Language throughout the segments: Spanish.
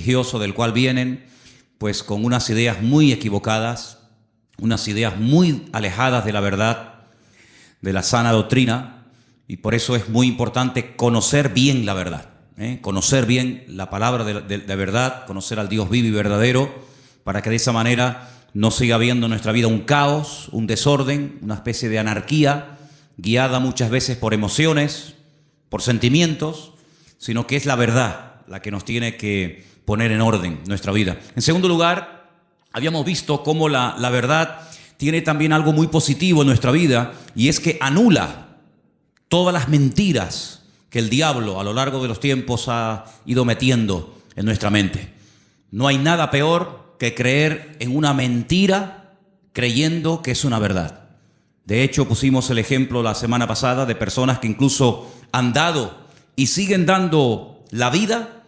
religioso del cual vienen, pues con unas ideas muy equivocadas, unas ideas muy alejadas de la verdad, de la sana doctrina, y por eso es muy importante conocer bien la verdad, conocer bien la palabra de verdad, conocer al Dios vivo y verdadero, para que de esa manera no siga habiendo en nuestra vida un caos, un desorden, una especie de anarquía, guiada muchas veces por emociones, por sentimientos, sino que es la verdad la que nos tiene que poner en orden nuestra vida. En segundo lugar, habíamos visto cómo la verdad tiene también algo muy positivo en nuestra vida, y es que anula todas las mentiras que el diablo a lo largo de los tiempos ha ido metiendo en nuestra mente. No hay nada peor que creer en una mentira creyendo que es una verdad. De hecho, pusimos el ejemplo la semana pasada de personas que incluso han dado y siguen dando la vida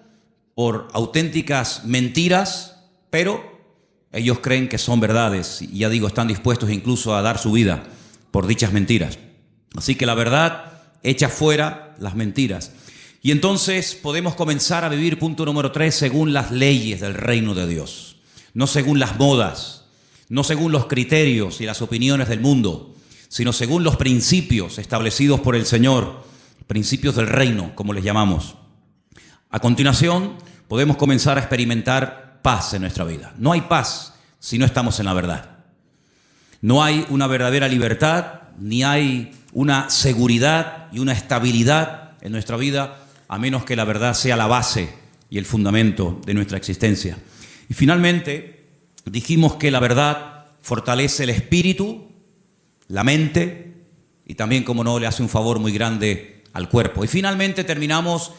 por auténticas mentiras, pero ellos creen que son verdades y, ya digo, están dispuestos incluso a dar su vida por dichas mentiras. Así que la verdad echa fuera las mentiras. Y entonces podemos comenzar a vivir, punto número 3, según las leyes del reino de Dios. No según las modas, no según los criterios y las opiniones del mundo, sino según los principios establecidos por el Señor, principios del reino, como les llamamos. A continuación, podemos comenzar a experimentar paz en nuestra vida. No hay paz si no estamos en la verdad. No hay una verdadera libertad, ni hay una seguridad y una estabilidad en nuestra vida, a menos que la verdad sea la base y el fundamento de nuestra existencia. Y finalmente, dijimos que la verdad fortalece el espíritu, la mente, y también, como no, le hace un favor muy grande al cuerpo. Y finalmente terminamos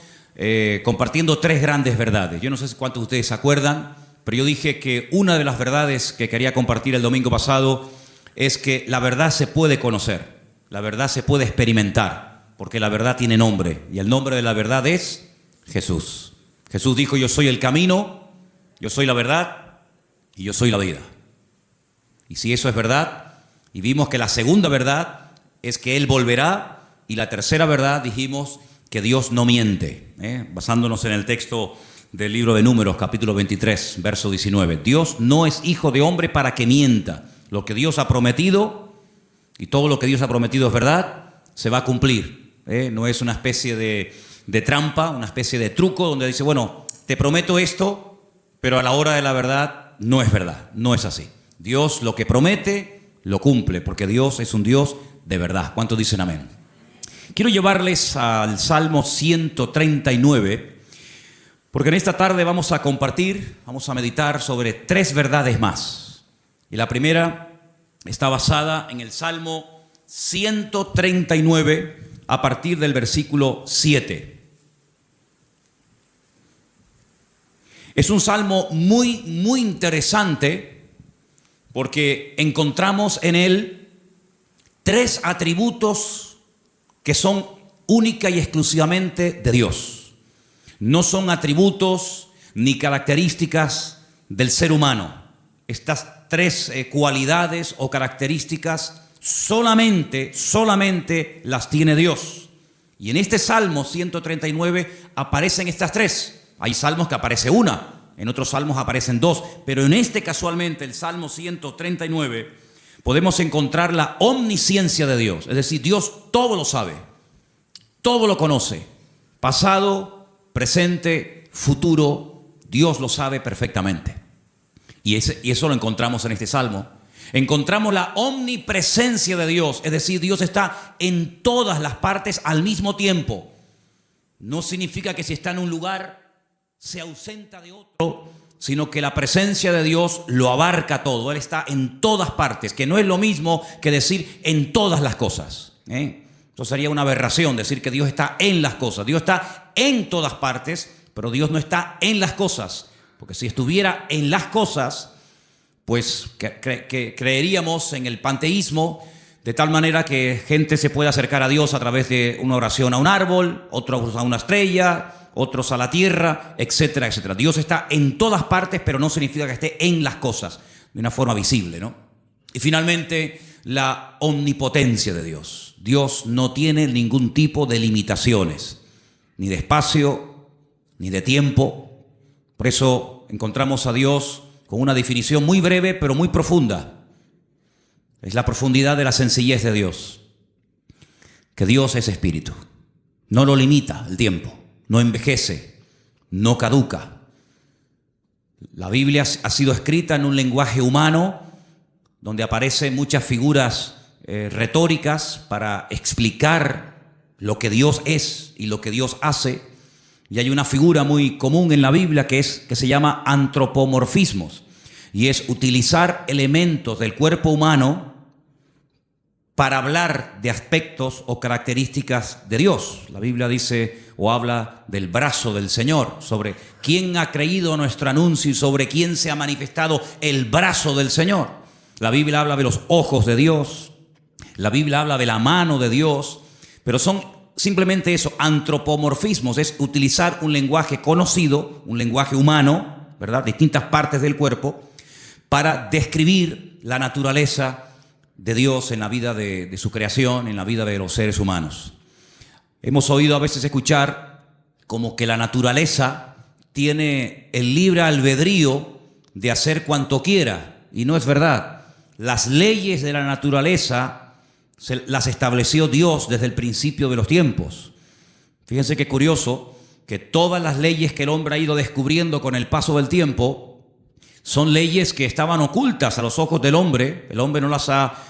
compartiendo 3 grandes verdades. Yo no sé cuántos de ustedes se acuerdan, pero yo dije que una de las verdades que quería compartir el domingo pasado es que la verdad se puede conocer, la verdad se puede experimentar, porque la verdad tiene nombre, y el nombre de la verdad es Jesús. Jesús dijo: yo soy el camino, yo soy la verdad y yo soy la vida. Y si eso es verdad, y vimos que la segunda verdad es que Él volverá, y la tercera verdad dijimos que Dios no miente, basándonos en el texto del libro de Números, capítulo 23, verso 19. Dios no es hijo de hombre para que mienta. Lo que Dios ha prometido, y todo lo que Dios ha prometido es verdad, se va a cumplir. No es una especie de trampa, una especie de truco donde dice: bueno, te prometo esto, pero a la hora de la verdad no es verdad. No es así. Dios lo que promete lo cumple, porque Dios es un Dios de verdad. ¿Cuántos dicen amén? Quiero llevarles al Salmo 139, porque en esta tarde vamos a compartir, vamos a meditar sobre 3 verdades más. Y la primera está basada en el Salmo 139, a partir del versículo 7. Es un salmo muy interesante, porque encontramos en él 3 atributos que son única y exclusivamente de Dios. No son atributos ni características del ser humano. Estas 3 cualidades o características solamente las tiene Dios. Y en este Salmo 139 aparecen estas 3. Hay salmos que aparece una, en otros salmos aparecen 2, pero en este, casualmente, el Salmo 139, podemos encontrar la omnisciencia de Dios. Es decir, Dios todo lo sabe, todo lo conoce, pasado, presente, futuro. Dios lo sabe perfectamente. Y eso lo encontramos en este salmo. Encontramos la omnipresencia de Dios, es decir, Dios está en todas las partes al mismo tiempo. No significa que si está en un lugar se ausenta de otro, sino que la presencia de Dios lo abarca todo. Él está en todas partes, que no es lo mismo que decir en todas las cosas. Eso sería una aberración, decir que Dios está en las cosas. Dios está en todas partes, pero Dios no está en las cosas. Porque si estuviera en las cosas, pues creeríamos en el panteísmo, de tal manera que gente se puede acercar a Dios a través de una oración a un árbol, otros a una estrella, otros a la tierra, etcétera, etcétera. Dios está en todas partes, pero no significa que esté en las cosas de una forma visible, ¿no? Y finalmente, la omnipotencia de Dios. Dios no tiene ningún tipo de limitaciones, ni de espacio, ni de tiempo. Por eso encontramos a Dios con una definición muy breve pero muy profunda. Es la profundidad de la sencillez de Dios. Que Dios es espíritu. No lo limita el tiempo, no envejece, no caduca. La Biblia ha sido escrita en un lenguaje humano donde aparecen muchas figuras retóricas para explicar lo que Dios es y lo que Dios hace. Y hay una figura muy común en la Biblia que se llama antropomorfismos, y es utilizar elementos del cuerpo humano para hablar de aspectos o características de Dios. La Biblia dice o habla del brazo del Señor, sobre quién ha creído nuestro anuncio y sobre quién se ha manifestado el brazo del Señor. La Biblia habla de los ojos de Dios, la Biblia habla de la mano de Dios, pero son simplemente eso, antropomorfismos, es utilizar un lenguaje conocido, un lenguaje humano, ¿verdad?, distintas partes del cuerpo, para describir la naturaleza de Dios en la vida de su creación, en la vida de los seres humanos. Hemos oído a veces escuchar como que la naturaleza tiene el libre albedrío de hacer cuanto quiera, y no es verdad. Las leyes de la naturaleza las estableció Dios desde el principio de los tiempos. Fíjense qué curioso que todas las leyes que el hombre ha ido descubriendo con el paso del tiempo son leyes que estaban ocultas a los ojos del hombre. El hombre no las ha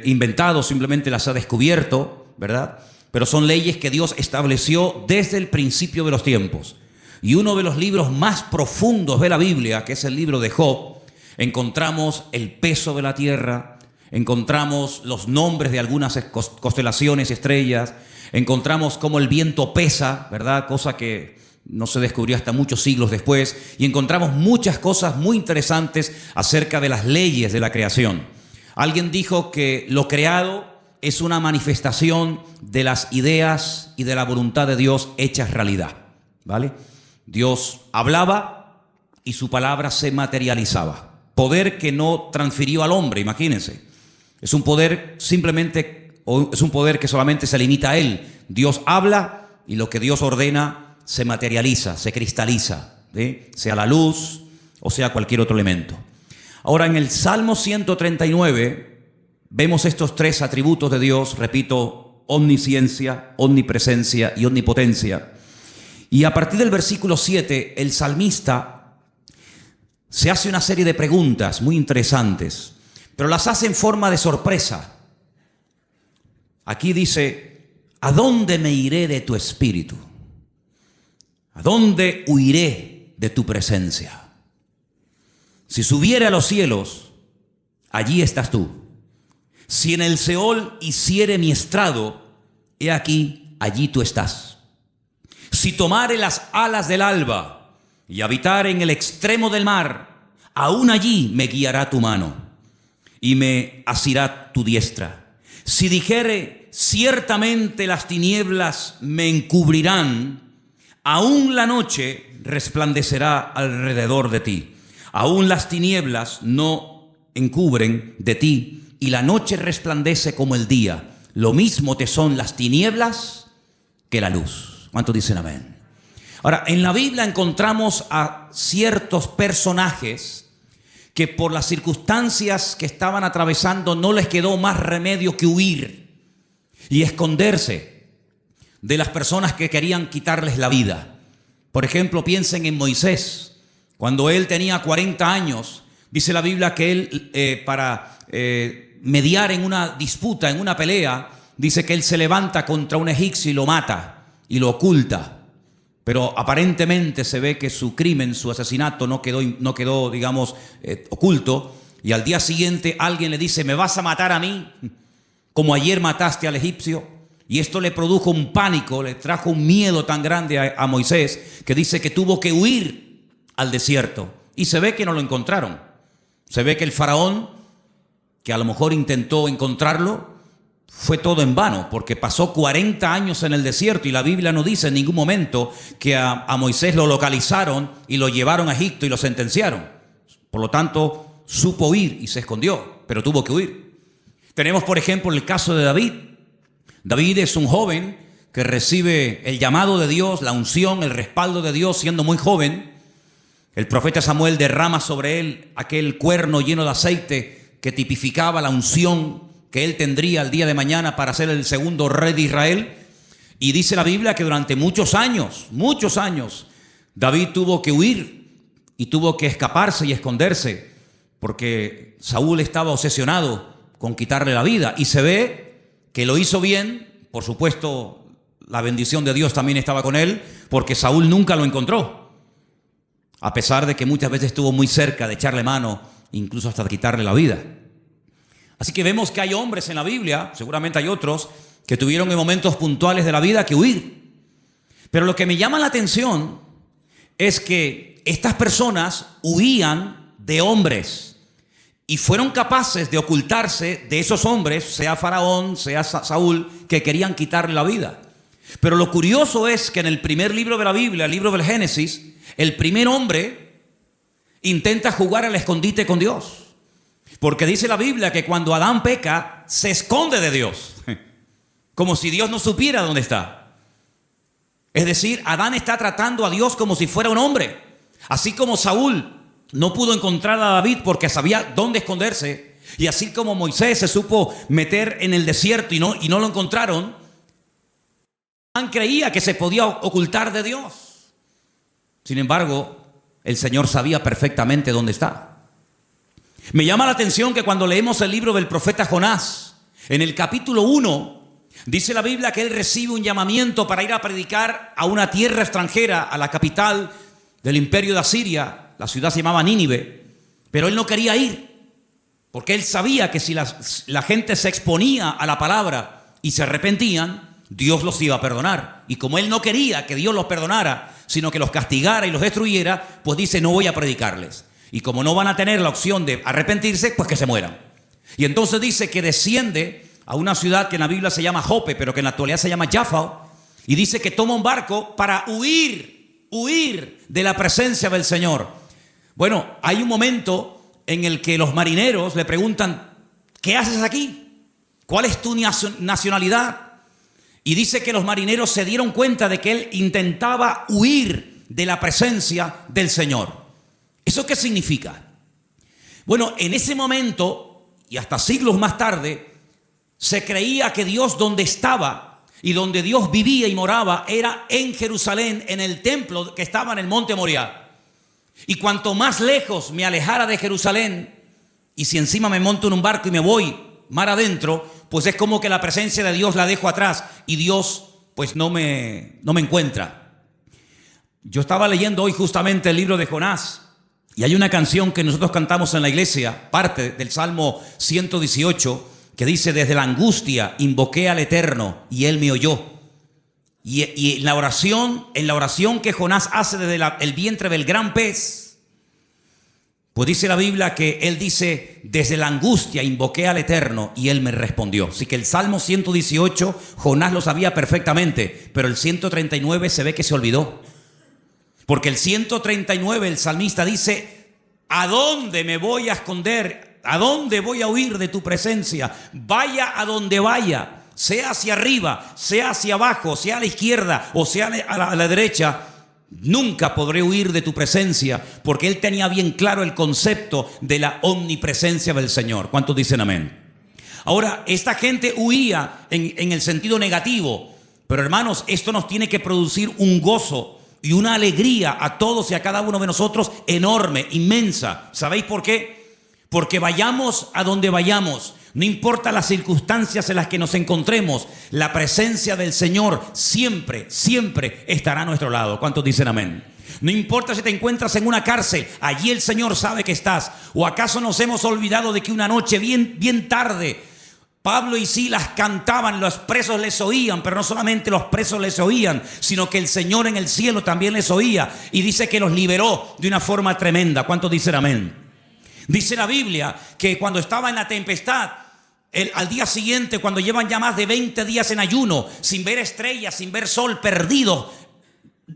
inventado, simplemente las ha descubierto, ¿verdad? Pero son leyes que Dios estableció desde el principio de los tiempos. Y uno de los libros más profundos de la Biblia, que es el libro de Job, encontramos el peso de la tierra, encontramos los nombres de algunas constelaciones y estrellas, encontramos cómo el viento pesa, ¿verdad? Cosa que no se descubrió hasta muchos siglos después, y encontramos muchas cosas muy interesantes acerca de las leyes de la creación. Alguien dijo que lo creado es una manifestación de las ideas y de la voluntad de Dios hechas realidad, ¿vale? Dios hablaba y su palabra se materializaba. Poder que no transfirió al hombre, imagínense. Es un poder es un poder que solamente se limita a él. Dios habla y lo que Dios ordena se materializa, se cristaliza, ¿sí? Sea la luz o sea cualquier otro elemento. Ahora, en el Salmo 139 vemos estos tres atributos de Dios, repito, omnisciencia, omnipresencia y omnipotencia. Y a partir del versículo 7, el salmista se hace una serie de preguntas muy interesantes, pero las hace en forma de sorpresa. Aquí dice: ¿a dónde me iré de tu espíritu? ¿A dónde huiré de tu presencia? Si subiere a los cielos, allí estás tú. Si en el Seol hiciere mi estrado, he aquí, allí tú estás. Si tomare las alas del alba y habitar en el extremo del mar, aún allí me guiará tu mano y me asirá tu diestra. Si dijere, ciertamente las tinieblas me encubrirán, aún la noche resplandecerá alrededor de ti. Aún las tinieblas no encubren de ti, y la noche resplandece como el día. Lo mismo te son las tinieblas que la luz. ¿Cuántos dicen amén? Ahora, en la Biblia encontramos a ciertos personajes que por las circunstancias que estaban atravesando no les quedó más remedio que huir y esconderse de las personas que querían quitarles la vida. Por ejemplo, piensen en Moisés. Cuando él tenía 40 años, dice la Biblia que él, para mediar en una disputa, en una pelea, dice que él se levanta contra un egipcio y lo mata y lo oculta. Pero aparentemente se ve que su crimen, su asesinato no quedó, digamos, oculto. Y al día siguiente alguien le dice: ¿me vas a matar a mí como ayer mataste al egipcio? Y esto le produjo un pánico, le trajo un miedo tan grande a Moisés, que dice que tuvo que huir al desierto. Y se ve que no lo encontraron. Se ve que el faraón, que a lo mejor intentó encontrarlo, fue todo en vano, porque pasó 40 años en el desierto y la Biblia no dice en ningún momento que a Moisés lo localizaron y lo llevaron a Egipto y lo sentenciaron. Por lo tanto, supo huir y se escondió, pero tuvo que huir. Tenemos, por ejemplo, el caso de David. David es un joven que recibe el llamado de Dios, la unción, el respaldo de Dios siendo muy joven. El profeta Samuel derrama sobre él aquel cuerno lleno de aceite que tipificaba la unción que él tendría el día de mañana para ser el segundo rey de Israel. Y dice la Biblia que durante muchos años, David tuvo que huir y tuvo que escaparse y esconderse porque Saúl estaba obsesionado con quitarle la vida. Y se ve que lo hizo bien. Por supuesto, la bendición de Dios también estaba con él, porque Saúl nunca lo encontró, a pesar de que muchas veces estuvo muy cerca de echarle mano, incluso hasta de quitarle la vida. Así que vemos que hay hombres en la Biblia, seguramente hay otros, que tuvieron en momentos puntuales de la vida que huir. Pero lo que me llama la atención es que estas personas huían de hombres y fueron capaces de ocultarse de esos hombres, sea Faraón, sea Saúl, que querían quitarle la vida. Pero lo curioso es que en el primer libro de la Biblia, el libro del Génesis, el primer hombre intenta jugar al escondite con Dios. Porque dice la Biblia que cuando Adán peca, se esconde de Dios. Como si Dios no supiera dónde está. Es decir, Adán está tratando a Dios como si fuera un hombre. Así como Saúl no pudo encontrar a David porque sabía dónde esconderse. Y así como Moisés se supo meter en el desierto y no lo encontraron, Adán creía que se podía ocultar de Dios. Sin embargo, el Señor sabía perfectamente dónde está. Me llama la atención que cuando leemos el libro del profeta Jonás, en el capítulo 1, dice la Biblia que él recibe un llamamiento para ir a predicar a una tierra extranjera, a la capital del imperio de Asiria. La ciudad se llamaba Nínive, pero él no quería ir, porque él sabía que si la gente se exponía a la palabra y se arrepentían, Dios los iba a perdonar. Y como él no quería que Dios los perdonara, sino que los castigara y los destruyera, pues dice, no voy a predicarles. Y como no van a tener la opción de arrepentirse, pues que se mueran. Y entonces dice que desciende a una ciudad que en la Biblia se llama Jope, pero que en la actualidad se llama Jaffa, y dice que toma un barco para huir de la presencia del Señor. Bueno, hay un momento en el que los marineros le preguntan, ¿qué haces aquí? ¿Cuál es tu nacionalidad? Y dice que los marineros se dieron cuenta de que él intentaba huir de la presencia del Señor. ¿Eso qué significa? Bueno, en ese momento, y hasta siglos más tarde, se creía que Dios donde estaba y donde Dios vivía y moraba era en Jerusalén, en el templo que estaba en el monte Moriah. Y cuanto más lejos me alejara de Jerusalén, y si encima me monto en un barco y me voy mar adentro, pues es como que la presencia de Dios la dejo atrás y Dios pues no me encuentra. Yo estaba leyendo hoy justamente el libro de Jonás y hay una canción que nosotros cantamos en la iglesia, parte del Salmo 118, que dice, desde la angustia invoqué al Eterno y Él me oyó. Y en la oración que Jonás hace desde el vientre del gran pez, pues dice la Biblia que él dice, desde la angustia invoqué al Eterno y Él me respondió. Así que el Salmo 118, Jonás lo sabía perfectamente, pero el 139 se ve que se olvidó. Porque el 139, el salmista dice, ¿a dónde me voy a esconder? ¿A dónde voy a huir de tu presencia? Vaya a donde vaya, sea hacia arriba, sea hacia abajo, sea a la izquierda o sea a la derecha, nunca podré huir de tu presencia, porque él tenía bien claro el concepto de la omnipresencia del Señor. ¿Cuántos dicen amén? Ahora, esta gente huía en el sentido negativo, pero hermanos, esto nos tiene que producir un gozo y una alegría a todos y a cada uno de nosotros enorme, inmensa. ¿Sabéis por qué? Porque vayamos a donde vayamos, no importa las circunstancias en las que nos encontremos, la presencia del Señor siempre, siempre estará a nuestro lado. ¿Cuántos dicen amén? No importa si te encuentras en una cárcel, allí el Señor sabe que estás. ¿O acaso nos hemos olvidado de que una noche bien tarde Pablo y Silas cantaban, los presos les oían, pero no solamente los presos les oían, sino que el Señor en el cielo también les oía y dice que los liberó de una forma tremenda? ¿Cuántos dicen amén? Dice la Biblia que cuando estaba en la tempestad, al día siguiente, cuando llevan ya más de 20 días en ayuno, sin ver estrellas, sin ver sol, perdidos,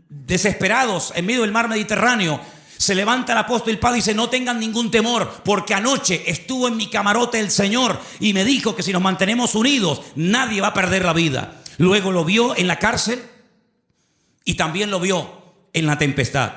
desesperados en medio del mar Mediterráneo, se levanta el apóstol Pablo y dice, no tengan ningún temor, porque anoche estuvo en mi camarote el Señor y me dijo que si nos mantenemos unidos, nadie va a perder la vida. Luego lo vio en la cárcel y también lo vio en la tempestad.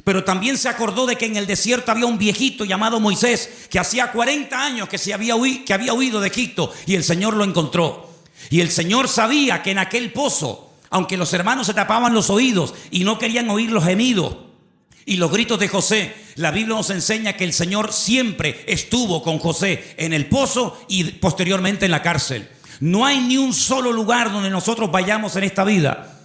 Pero también se acordó de que en el desierto había un viejito llamado Moisés, que hacía 40 años que había huido de Egipto, y el Señor lo encontró. Y el Señor sabía que en aquel pozo, aunque los hermanos se tapaban los oídos y no querían oír los gemidos y los gritos de José, la Biblia nos enseña que el Señor siempre estuvo con José en el pozo y posteriormente en la cárcel. No hay ni un solo lugar donde nosotros vayamos en esta vida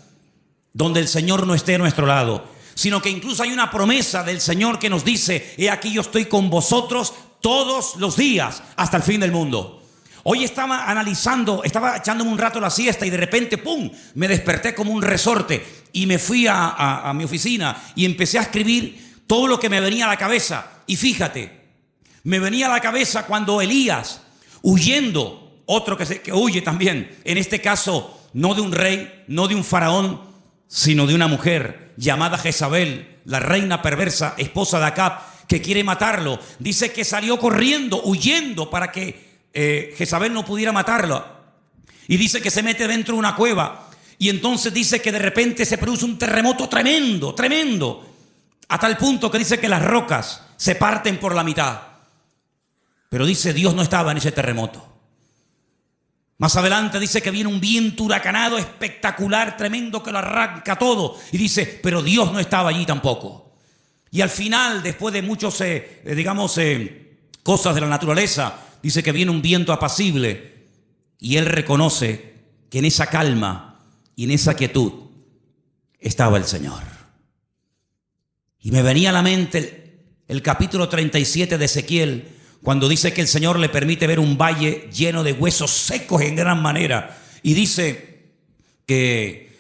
donde el Señor no esté a nuestro lado, sino que incluso hay una promesa del Señor que nos dice: he aquí yo estoy con vosotros todos los días hasta el fin del mundo. Hoy estaba analizando, estaba echándome un rato la siesta y de repente, ¡pum!, me desperté como un resorte y me fui a mi oficina y empecé a escribir todo lo que me venía a la cabeza. Y fíjate, me venía a la cabeza cuando Elías, huyendo, otro que huye también, en este caso no de un rey, no de un faraón, sino de una mujer llamada Jezabel, la reina perversa, esposa de Acab, que quiere matarlo. Dice que salió corriendo, huyendo para que Jezabel no pudiera matarlo. Y dice que se mete dentro de una cueva. Y entonces dice que de repente se produce un terremoto tremendo, tremendo, a tal punto que dice que las rocas se parten por la mitad. Pero dice, Dios no estaba en ese terremoto. Más adelante dice que viene un viento huracanado espectacular, tremendo, que lo arranca todo. Y dice, pero Dios no estaba allí tampoco. Y al final, después de muchos, cosas de la naturaleza, dice que viene un viento apacible. Y él reconoce que en esa calma y en esa quietud estaba el Señor. Y me venía a la mente el capítulo 37 de Ezequiel, cuando dice que el Señor le permite ver un valle lleno de huesos secos en gran manera. Y dice que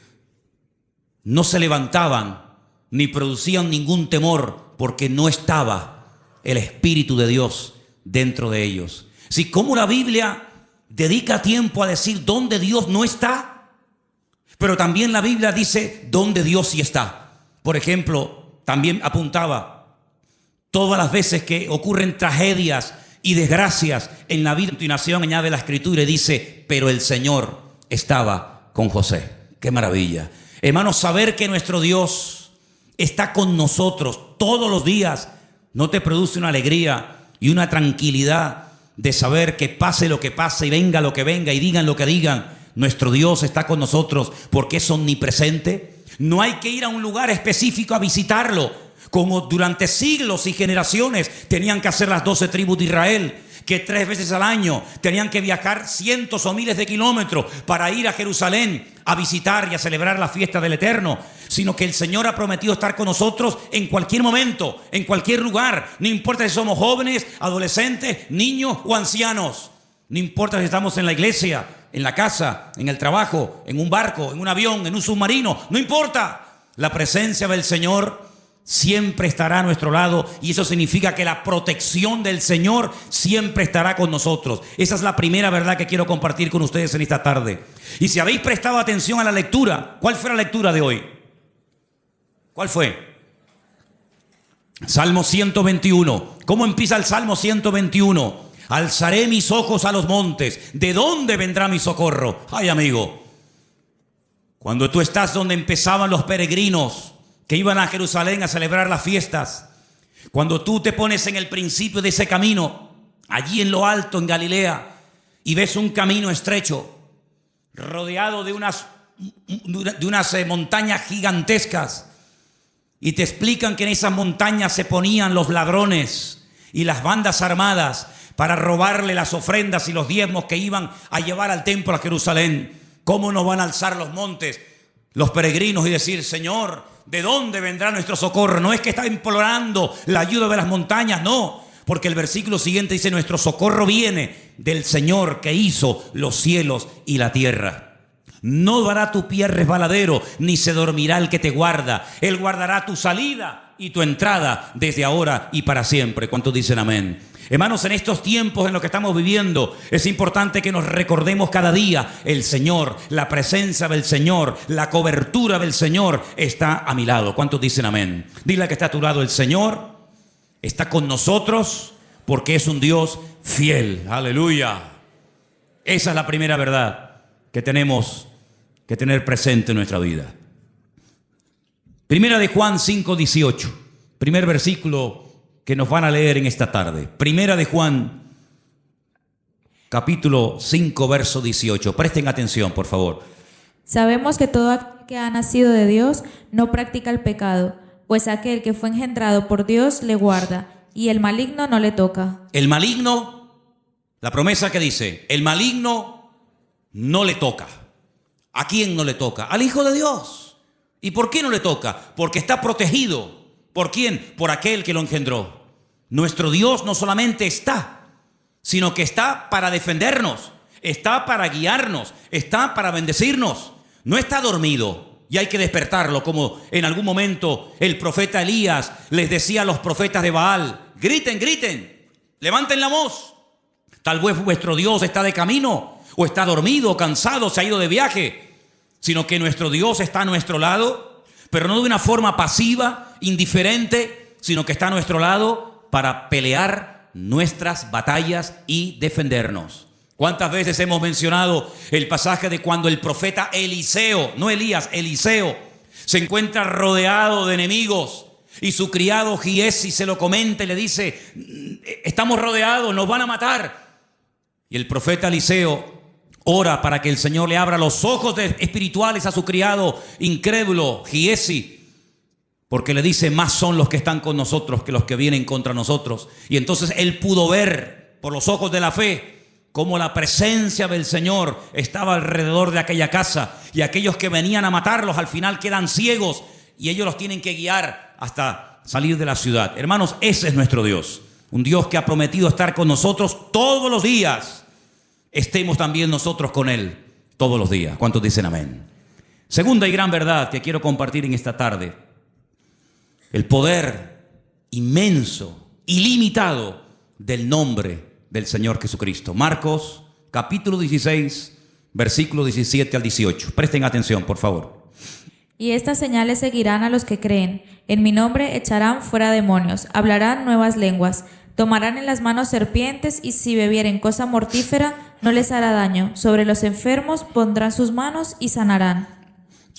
no se levantaban ni producían ningún temor porque no estaba el Espíritu de Dios dentro de ellos. Si como la Biblia dedica tiempo a decir dónde Dios no está, pero también la Biblia dice dónde Dios sí está. Por ejemplo, también apuntaba todas las veces que ocurren tragedias y desgracias en la vida. A continuación añade la Escritura y dice, pero el Señor estaba con José. ¡Qué maravilla! Hermanos, saber que nuestro Dios está con nosotros todos los días no te produce una alegría y una tranquilidad de saber que pase lo que pase y venga lo que venga y digan lo que digan, nuestro Dios está con nosotros porque es omnipresente? No hay que ir a un lugar específico a visitarlo, como durante siglos y generaciones tenían que hacer las 12 tribus de Israel, que 3 veces al año tenían que viajar cientos o miles de kilómetros para ir a Jerusalén a visitar y a celebrar la fiesta del Eterno, sino que el Señor ha prometido estar con nosotros en cualquier momento, en cualquier lugar, no importa si somos jóvenes, adolescentes, niños o ancianos, no importa si estamos en la iglesia, en la casa, en el trabajo, en un barco, en un avión, en un submarino, no importa, la presencia del Señor siempre estará a nuestro lado, y eso significa que la protección del Señor siempre estará con nosotros. Esa es la primera verdad que quiero compartir con ustedes en esta tarde. Y si habéis prestado atención a la lectura, ¿cuál fue la lectura de hoy? ¿Cuál fue? Salmo 121. ¿Cómo empieza el Salmo 121? Alzaré mis ojos a los montes. ¿De dónde vendrá mi socorro? Ay, amigo, cuando tú estás donde empezaban los peregrinos que iban a Jerusalén a celebrar las fiestas, cuando tú te pones en el principio de ese camino, allí en lo alto en Galilea, y ves un camino estrecho, rodeado de unas montañas gigantescas, y te explican que en esas montañas se ponían los ladrones y las bandas armadas para robarle las ofrendas y los diezmos que iban a llevar al templo a Jerusalén. ¿Cómo nos van a alzar los montes los peregrinos y decir, Señor, ¿de dónde vendrá nuestro socorro? No es que está implorando la ayuda de las montañas, no, porque el versículo siguiente dice, nuestro socorro viene del Señor que hizo los cielos y la tierra. No dará tu pie resbaladero, ni se dormirá el que te guarda. Él guardará tu salida y tu entrada desde ahora y para siempre. ¿Cuántos dicen amén? Hermanos, en estos tiempos en los que estamos viviendo, es importante que nos recordemos cada día, el Señor, la presencia del Señor, la cobertura del Señor está a mi lado. ¿Cuántos dicen amén? Dile que está a tu lado, el Señor está con nosotros porque es un Dios fiel. Aleluya. Esa es la primera verdad que tenemos que tener presente en nuestra vida. Primera de Juan 5:18. primer versículo que nos van a leer en esta tarde. Primera de Juan, capítulo 5, verso 18. Presten atención, por favor. Sabemos que todo aquel que ha nacido de Dios no practica el pecado, pues aquel que fue engendrado por Dios le guarda, y el maligno no le toca. El maligno, la promesa que dice, el maligno no le toca. ¿A quién no le toca? Al Hijo de Dios. ¿Y por qué no le toca? Porque está protegido. ¿Por quién? Por aquel que lo engendró. Nuestro Dios no solamente está, sino que está para defendernos, está para guiarnos, está para bendecirnos. No está dormido y hay que despertarlo, como en algún momento el profeta Elías les decía a los profetas de Baal: griten, griten, levanten la voz. Tal vez vuestro Dios está de camino, o está dormido, o cansado, se ha ido de viaje, sino que nuestro Dios está a nuestro lado, pero no de una forma pasiva, indiferente, sino que está a nuestro lado para pelear nuestras batallas y defendernos. ¿Cuántas veces hemos mencionado el pasaje de cuando el profeta Eliseo, no Elías, Eliseo, se encuentra rodeado de enemigos y su criado Giesi se lo comenta y le dice: estamos rodeados, nos van a matar? Y el profeta Eliseo ora para que el Señor le abra los ojos espirituales a su criado incrédulo Giesi, porque le dice: más son los que están con nosotros que los que vienen contra nosotros. Y entonces él pudo ver por los ojos de la fe cómo la presencia del Señor estaba alrededor de aquella casa, y aquellos que venían a matarlos al final quedan ciegos y ellos los tienen que guiar hasta salir de la ciudad. Hermanos, ese es nuestro Dios, un Dios que ha prometido estar con nosotros todos los días. Estemos también nosotros con Él todos los días. ¿Cuántos dicen amén? Segunda y gran verdad que quiero compartir en esta tarde: el poder inmenso, ilimitado del nombre del Señor Jesucristo. Marcos, capítulo 16, versículo 17 al 18. Presten atención, por favor. Y estas señales seguirán a los que creen. En mi nombre echarán fuera demonios, hablarán nuevas lenguas, tomarán en las manos serpientes, y si bebieren cosa mortífera no les hará daño. Sobre los enfermos pondrán sus manos y sanarán.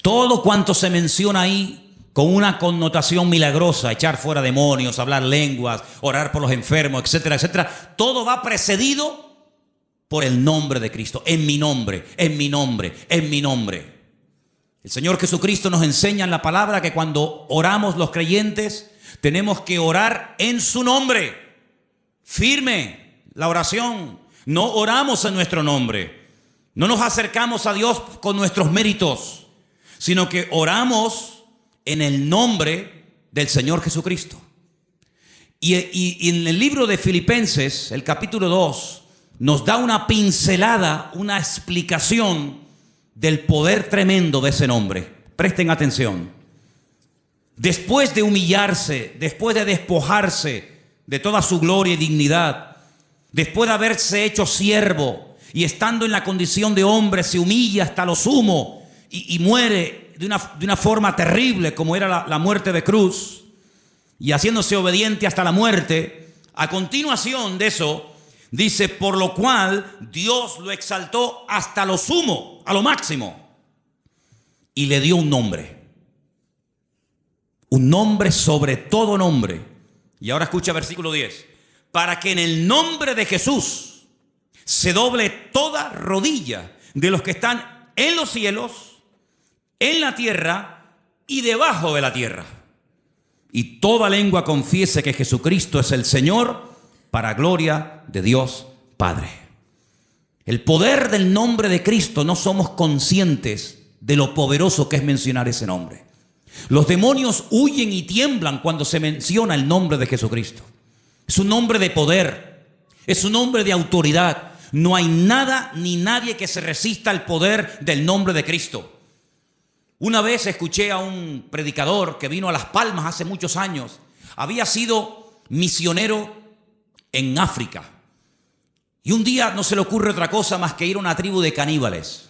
Todo cuanto se menciona ahí con una connotación milagrosa, echar fuera demonios, hablar lenguas, orar por los enfermos, etcétera, etcétera, todo va precedido por el nombre de Cristo. En mi nombre, en mi nombre, en mi nombre. El Señor Jesucristo nos enseña en la palabra que cuando oramos los creyentes tenemos que orar en su nombre. Firme la oración. No oramos en nuestro nombre. No nos acercamos a Dios con nuestros méritos, sino que oramos en el nombre del Señor Jesucristo. Y en el libro de Filipenses, el capítulo 2, nos da una pincelada, una explicación del poder tremendo de ese nombre. Presten atención. Después de humillarse, después de despojarse de toda su gloria y dignidad, después de haberse hecho siervo y estando en la condición de hombre, se humilla hasta lo sumo y muere de una forma terrible, como era la muerte de cruz, y haciéndose obediente hasta la muerte. A continuación de eso dice: por lo cual Dios lo exaltó hasta lo sumo, a lo máximo, y le dio un nombre sobre todo nombre. Y ahora escucha versículo 10: para que en el nombre de Jesús se doble toda rodilla de los que están en los cielos, en la tierra y debajo de la tierra, y toda lengua confiese que Jesucristo es el Señor, para gloria de Dios Padre. El poder del nombre de Cristo, no somos conscientes de lo poderoso que es mencionar ese nombre. Los demonios huyen y tiemblan cuando se menciona el nombre de Jesucristo. Es un nombre de poder, es un nombre de autoridad. No hay nada ni nadie que se resista al poder del nombre de Cristo. Una vez escuché a un predicador que vino a Las Palmas hace muchos años. Había sido misionero en África. Y un día no se le ocurre otra cosa más que ir a una tribu de caníbales.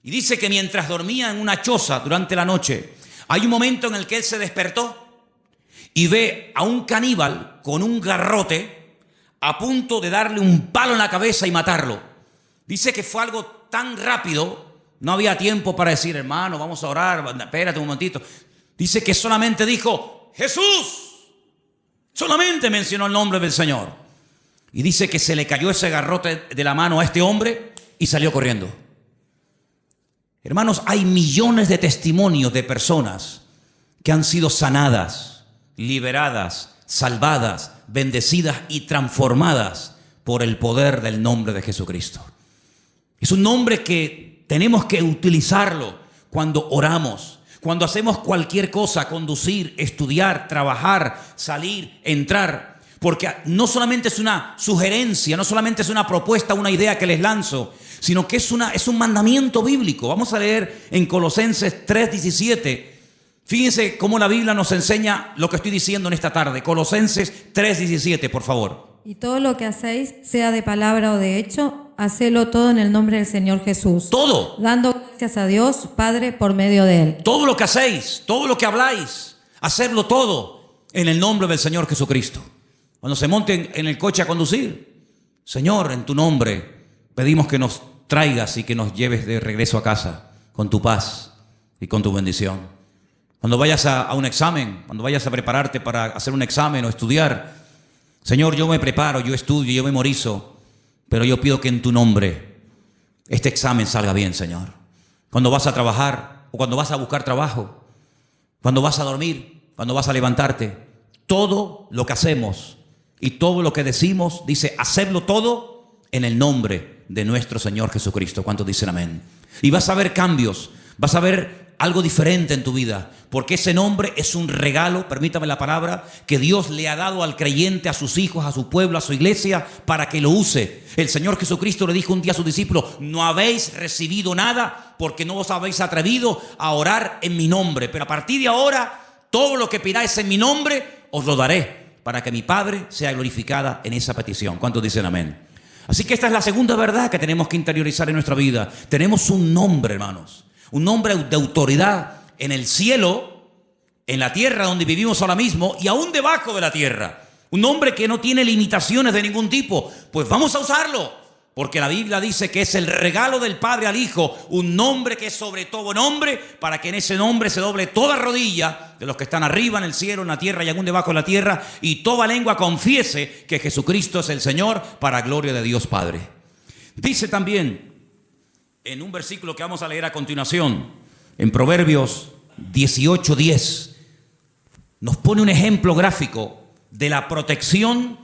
Y dice que mientras dormía en una choza durante la noche, hay un momento en el que él se despertó y ve a un caníbal con un garrote a punto de darle un palo en la cabeza y matarlo. Dice que fue algo tan rápido. No había tiempo para decir: hermano, vamos a orar, espérate un momentito. Dice que solamente dijo: Jesús. Solamente mencionó el nombre del Señor. Y dice que se le cayó ese garrote de la mano a este hombre y salió corriendo. Hermanos, hay millones de testimonios de personas que han sido sanadas, liberadas, salvadas, bendecidas y transformadas por el poder del nombre de Jesucristo. Es un nombre que tenemos que utilizarlo cuando oramos, cuando hacemos cualquier cosa, conducir, estudiar, trabajar, salir, entrar. Porque no solamente es una sugerencia, no solamente es una propuesta, una idea que les lanzo, sino que es un mandamiento bíblico. Vamos a leer en Colosenses 3:17. Fíjense cómo la Biblia nos enseña lo que estoy diciendo en esta tarde. Colosenses 3:17, por favor. Y todo lo que hacéis, sea de palabra o de hecho, hacedlo todo en el nombre del Señor Jesús. Todo. Dando gracias a Dios, Padre, por medio de Él. Todo lo que hacéis, todo lo que habláis, hacerlo todo en el nombre del Señor Jesucristo. Cuando se monten en el coche a conducir, Señor, en tu nombre pedimos que nos traigas y que nos lleves de regreso a casa con tu paz y con tu bendición. Cuando vayas a un examen, cuando vayas a prepararte para hacer un examen o estudiar, Señor, yo me preparo, yo estudio, yo memorizo, pero yo pido que en tu nombre este examen salga bien, Señor. Cuando vas a trabajar o cuando vas a buscar trabajo, cuando vas a dormir, cuando vas a levantarte, todo lo que hacemos y todo lo que decimos, dice, hacerlo todo en el nombre de nuestro Señor Jesucristo. ¿Cuántos dicen amén? Y vas a ver cambios, vas a ver algo diferente en tu vida, porque ese nombre es un regalo, permítame la palabra, que Dios le ha dado al creyente, a sus hijos, a su pueblo, a su iglesia, para que lo use. El Señor Jesucristo le dijo un día a sus discípulos, no habéis recibido nada porque no os habéis atrevido a orar en mi nombre, pero a partir de ahora, todo lo que pidáis en mi nombre, os lo daré, para que mi Padre sea glorificada en esa petición. ¿Cuántos dicen amén? Así que esta es la segunda verdad que tenemos que interiorizar en nuestra vida. Tenemos un nombre, hermanos, un nombre de autoridad en el cielo, en la tierra donde vivimos ahora mismo y aún debajo de la tierra. Un nombre que no tiene limitaciones de ningún tipo. Pues vamos a usarlo, porque la Biblia dice que es el regalo del Padre al Hijo, un nombre que es sobre todo nombre, para que en ese nombre se doble toda rodilla de los que están arriba en el cielo, en la tierra y aún debajo de la tierra, y toda lengua confiese que Jesucristo es el Señor, para gloria de Dios Padre. Dice también en un versículo que vamos a leer a continuación, en Proverbios 18:10, nos pone un ejemplo gráfico de la protección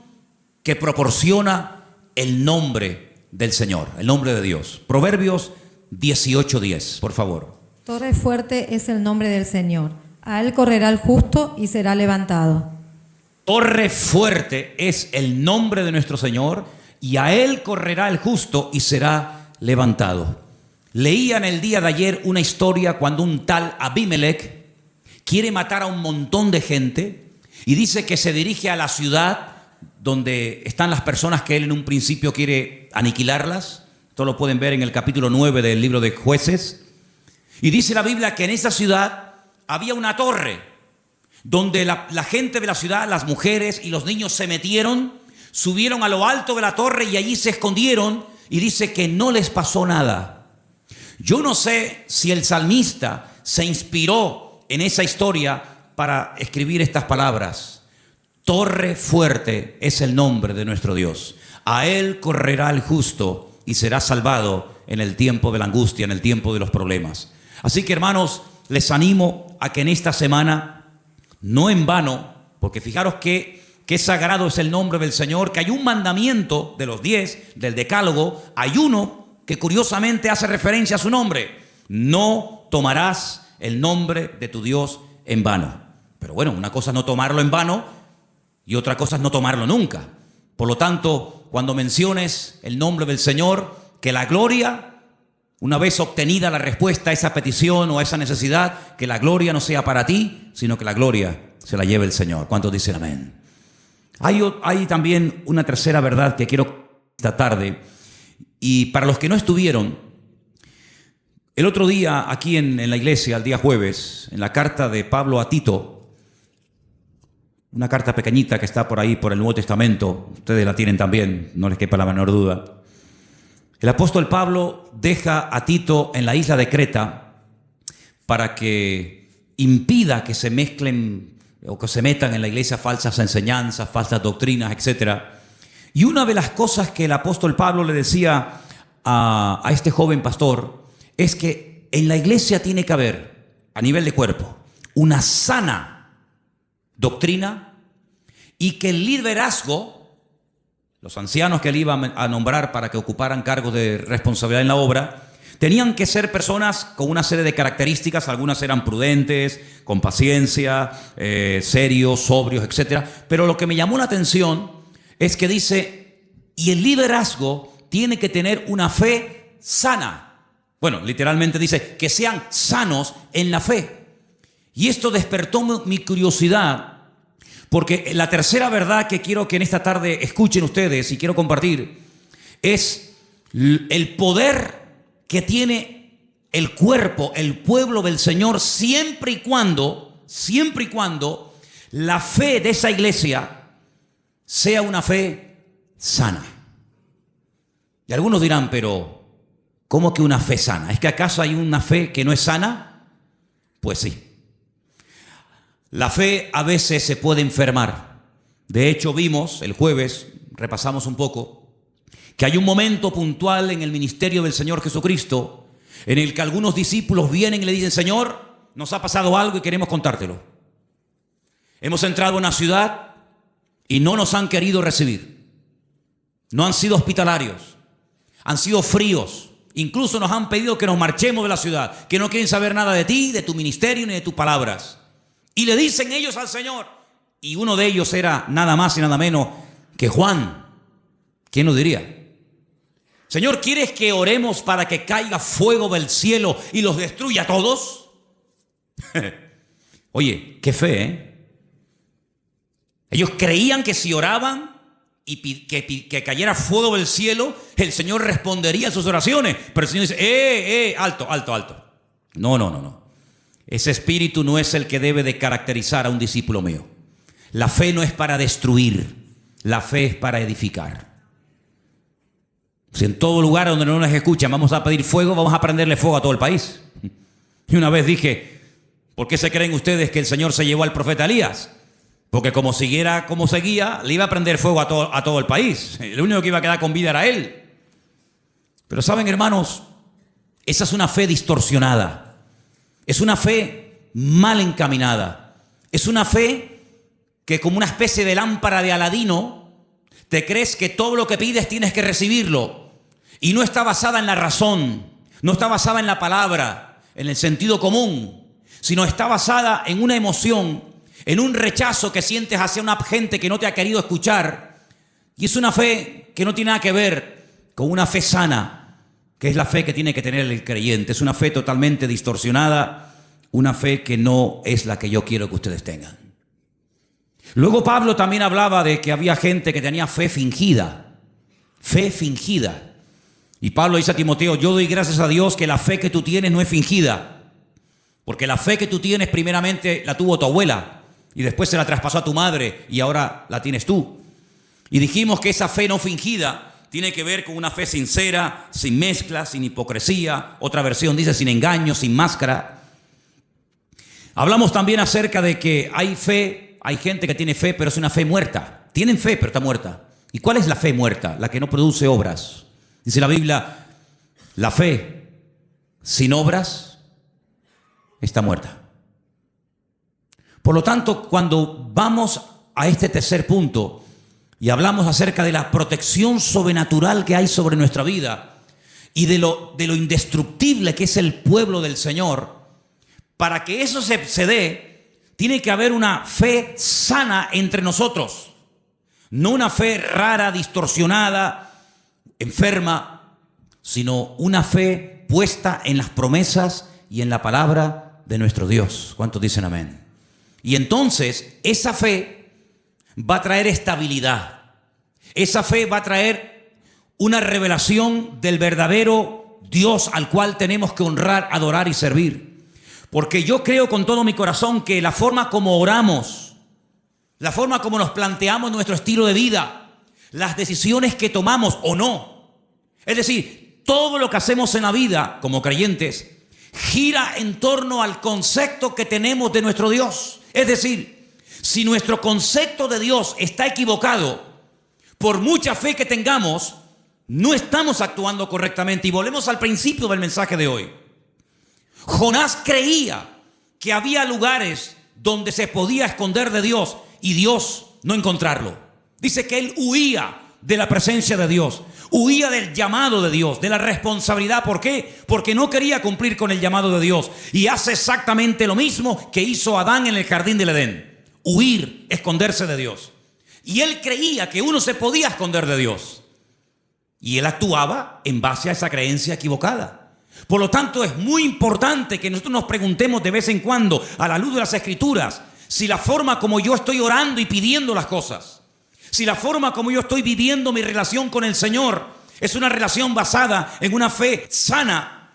que proporciona el nombre del Señor, el nombre de Dios. Proverbios 18:10, por favor. Torre fuerte es el nombre del Señor. A Él correrá el justo y será levantado. Torre fuerte es el nombre de nuestro Señor, y a Él correrá el justo y será levantado. Leía en el día de ayer una historia cuando un tal Abimelech quiere matar a un montón de gente y dice que se dirige a la ciudad donde están las personas que él en un principio quiere aniquilarlas. Esto lo pueden ver en el capítulo 9 del libro de Jueces. Y dice la Biblia que en esa ciudad había una torre donde la gente de la ciudad, las mujeres y los niños se metieron, subieron a lo alto de la torre y allí se escondieron, y dice que no les pasó nada. Yo no sé si el salmista se inspiró en esa historia para escribir estas palabras. Torre fuerte es el nombre de nuestro Dios. A Él correrá el justo y será salvado en el tiempo de la angustia, en el tiempo de los problemas. Así que, hermanos, les animo a que en esta semana, no en vano, porque fijaros que sagrado es el nombre del Señor, que hay un mandamiento de los 10, del decálogo, hay uno que curiosamente hace referencia a su nombre. No tomarás el nombre de tu Dios en vano. Pero bueno, una cosa es no tomarlo en vano y otra cosa es no tomarlo nunca. Por lo tanto, cuando menciones el nombre del Señor, que la gloria, una vez obtenida la respuesta a esa petición o a esa necesidad, que la gloria no sea para ti, sino que la gloria se la lleve el Señor. ¿Cuántos dicen amén? Hay también una tercera verdad que quiero esta tarde. Y para los que no estuvieron, el otro día aquí en la iglesia, el día jueves, en la carta de Pablo a Tito, una carta pequeñita que está por ahí por el Nuevo Testamento, ustedes la tienen también, no les quepa la menor duda. El apóstol Pablo deja a Tito en la isla de Creta para que impida que se mezclen o que se metan en la iglesia falsas enseñanzas, falsas doctrinas, etc. Y una de las cosas que el apóstol Pablo le decía a este joven pastor es que en la iglesia tiene que haber, a nivel de cuerpo, una sana doctrina, y que el liderazgo, los ancianos que él iba a nombrar para que ocuparan cargos de responsabilidad en la obra, tenían que ser personas con una serie de características. Algunas eran prudentes, con paciencia, serios, sobrios, etc. Pero lo que me llamó la atención es que dice, y el liderazgo tiene que tener una fe sana. Bueno, literalmente dice, que sean sanos en la fe. Y esto despertó mi curiosidad, porque la tercera verdad que quiero que en esta tarde escuchen ustedes y quiero compartir es el poder que tiene el cuerpo, el pueblo del Señor, siempre y cuando la fe de esa iglesia sea una fe sana. Y algunos dirán, pero ¿cómo que una fe sana? ¿Es que acaso hay una fe que no es sana? Pues sí. La fe a veces se puede enfermar. De hecho, vimos el jueves, repasamos un poco, que hay un momento puntual en el ministerio del Señor Jesucristo en el que algunos discípulos vienen y le dicen, Señor, nos ha pasado algo y queremos contártelo. Hemos entrado a una ciudad y no nos han querido recibir. No han sido hospitalarios, han sido fríos. Incluso nos han pedido que nos marchemos de la ciudad, que no quieren saber nada de ti, de tu ministerio ni de tus palabras. Y le dicen ellos al Señor, y uno de ellos era nada más y nada menos que Juan. ¿Quién lo diría? Señor, ¿quieres que oremos para que caiga fuego del cielo y los destruya a todos? Oye, qué fe, ¿eh? Ellos creían que si oraban y que cayera fuego del cielo, el Señor respondería a sus oraciones. Pero el Señor dice, alto. No. Ese espíritu no es el que debe de caracterizar a un discípulo mío. La fe no es para destruir, la fe es para edificar. Si en todo lugar donde no nos escuchan vamos a pedir fuego, vamos a prenderle fuego a todo el país. Y una vez dije, ¿por qué se creen ustedes que el Señor se llevó al profeta Elías? Porque como siguiera como seguía, le iba a prender fuego a todo el país. El único que iba a quedar con vida era él. Pero saben, hermanos, esa es una fe distorsionada. Es una fe mal encaminada. Es una fe que, como una especie de lámpara de Aladino, te crees que todo lo que pides tienes que recibirlo. Y no está basada en la razón, no está basada en la palabra, en el sentido común, sino está basada en una emoción, en un rechazo que sientes hacia una gente que no te ha querido escuchar. Y es una fe que no tiene nada que ver con una fe sana, que es la fe que tiene que tener el creyente. Es una fe totalmente distorsionada, una fe que no es la que yo quiero que ustedes tengan. Luego Pablo también hablaba de que había gente que tenía fe fingida. Fe fingida. Y Pablo dice a Timoteo, yo doy gracias a Dios que la fe que tú tienes no es fingida. Porque la fe que tú tienes primeramente la tuvo tu abuela y después se la traspasó a tu madre y ahora la tienes tú. Y dijimos que esa fe no fingida tiene que ver con una fe sincera, sin mezcla, sin hipocresía. Otra versión dice sin engaño, sin máscara. Hablamos también acerca de que hay fe, hay gente que tiene fe, pero es una fe muerta. Tienen fe, pero está muerta. ¿Y cuál es la fe muerta? La que no produce obras. Dice la Biblia, la fe sin obras está muerta. Por lo tanto, cuando vamos a este tercer punto y hablamos acerca de la protección sobrenatural que hay sobre nuestra vida y de lo indestructible que es el pueblo del Señor, para que eso se dé, tiene que haber una fe sana entre nosotros. No una fe rara, distorsionada, enferma, sino una fe puesta en las promesas y en la palabra de nuestro Dios. ¿Cuántos dicen amén? Y entonces esa fe va a traer estabilidad. Esa fe va a traer una revelación del verdadero Dios al cual tenemos que honrar, adorar y servir. Porque yo creo con todo mi corazón que la forma como oramos, la forma como nos planteamos nuestro estilo de vida, las decisiones que tomamos o no, es decir, todo lo que hacemos en la vida como creyentes gira en torno al concepto que tenemos de nuestro Dios. Es decir, Si nuestro concepto de Dios está equivocado, por mucha fe que tengamos, no estamos actuando correctamente. Y volvemos al principio del mensaje de hoy. Jonás creía que había lugares donde se podía esconder de Dios y Dios no encontrarlo. Dice que él huía de la presencia de Dios, huía del llamado de Dios, de la responsabilidad. ¿Por qué? Porque no quería cumplir con el llamado de Dios. Y hace exactamente lo mismo que hizo Adán en el jardín del Edén: huir, esconderse de Dios. Y él creía que uno se podía esconder de Dios. Y él actuaba en base a esa creencia equivocada. Por lo tanto, es muy importante que nosotros nos preguntemos de vez en cuando, a la luz de las Escrituras, si la forma como yo estoy orando y pidiendo las cosas, si la forma como yo estoy viviendo mi relación con el Señor es una relación basada en una fe sana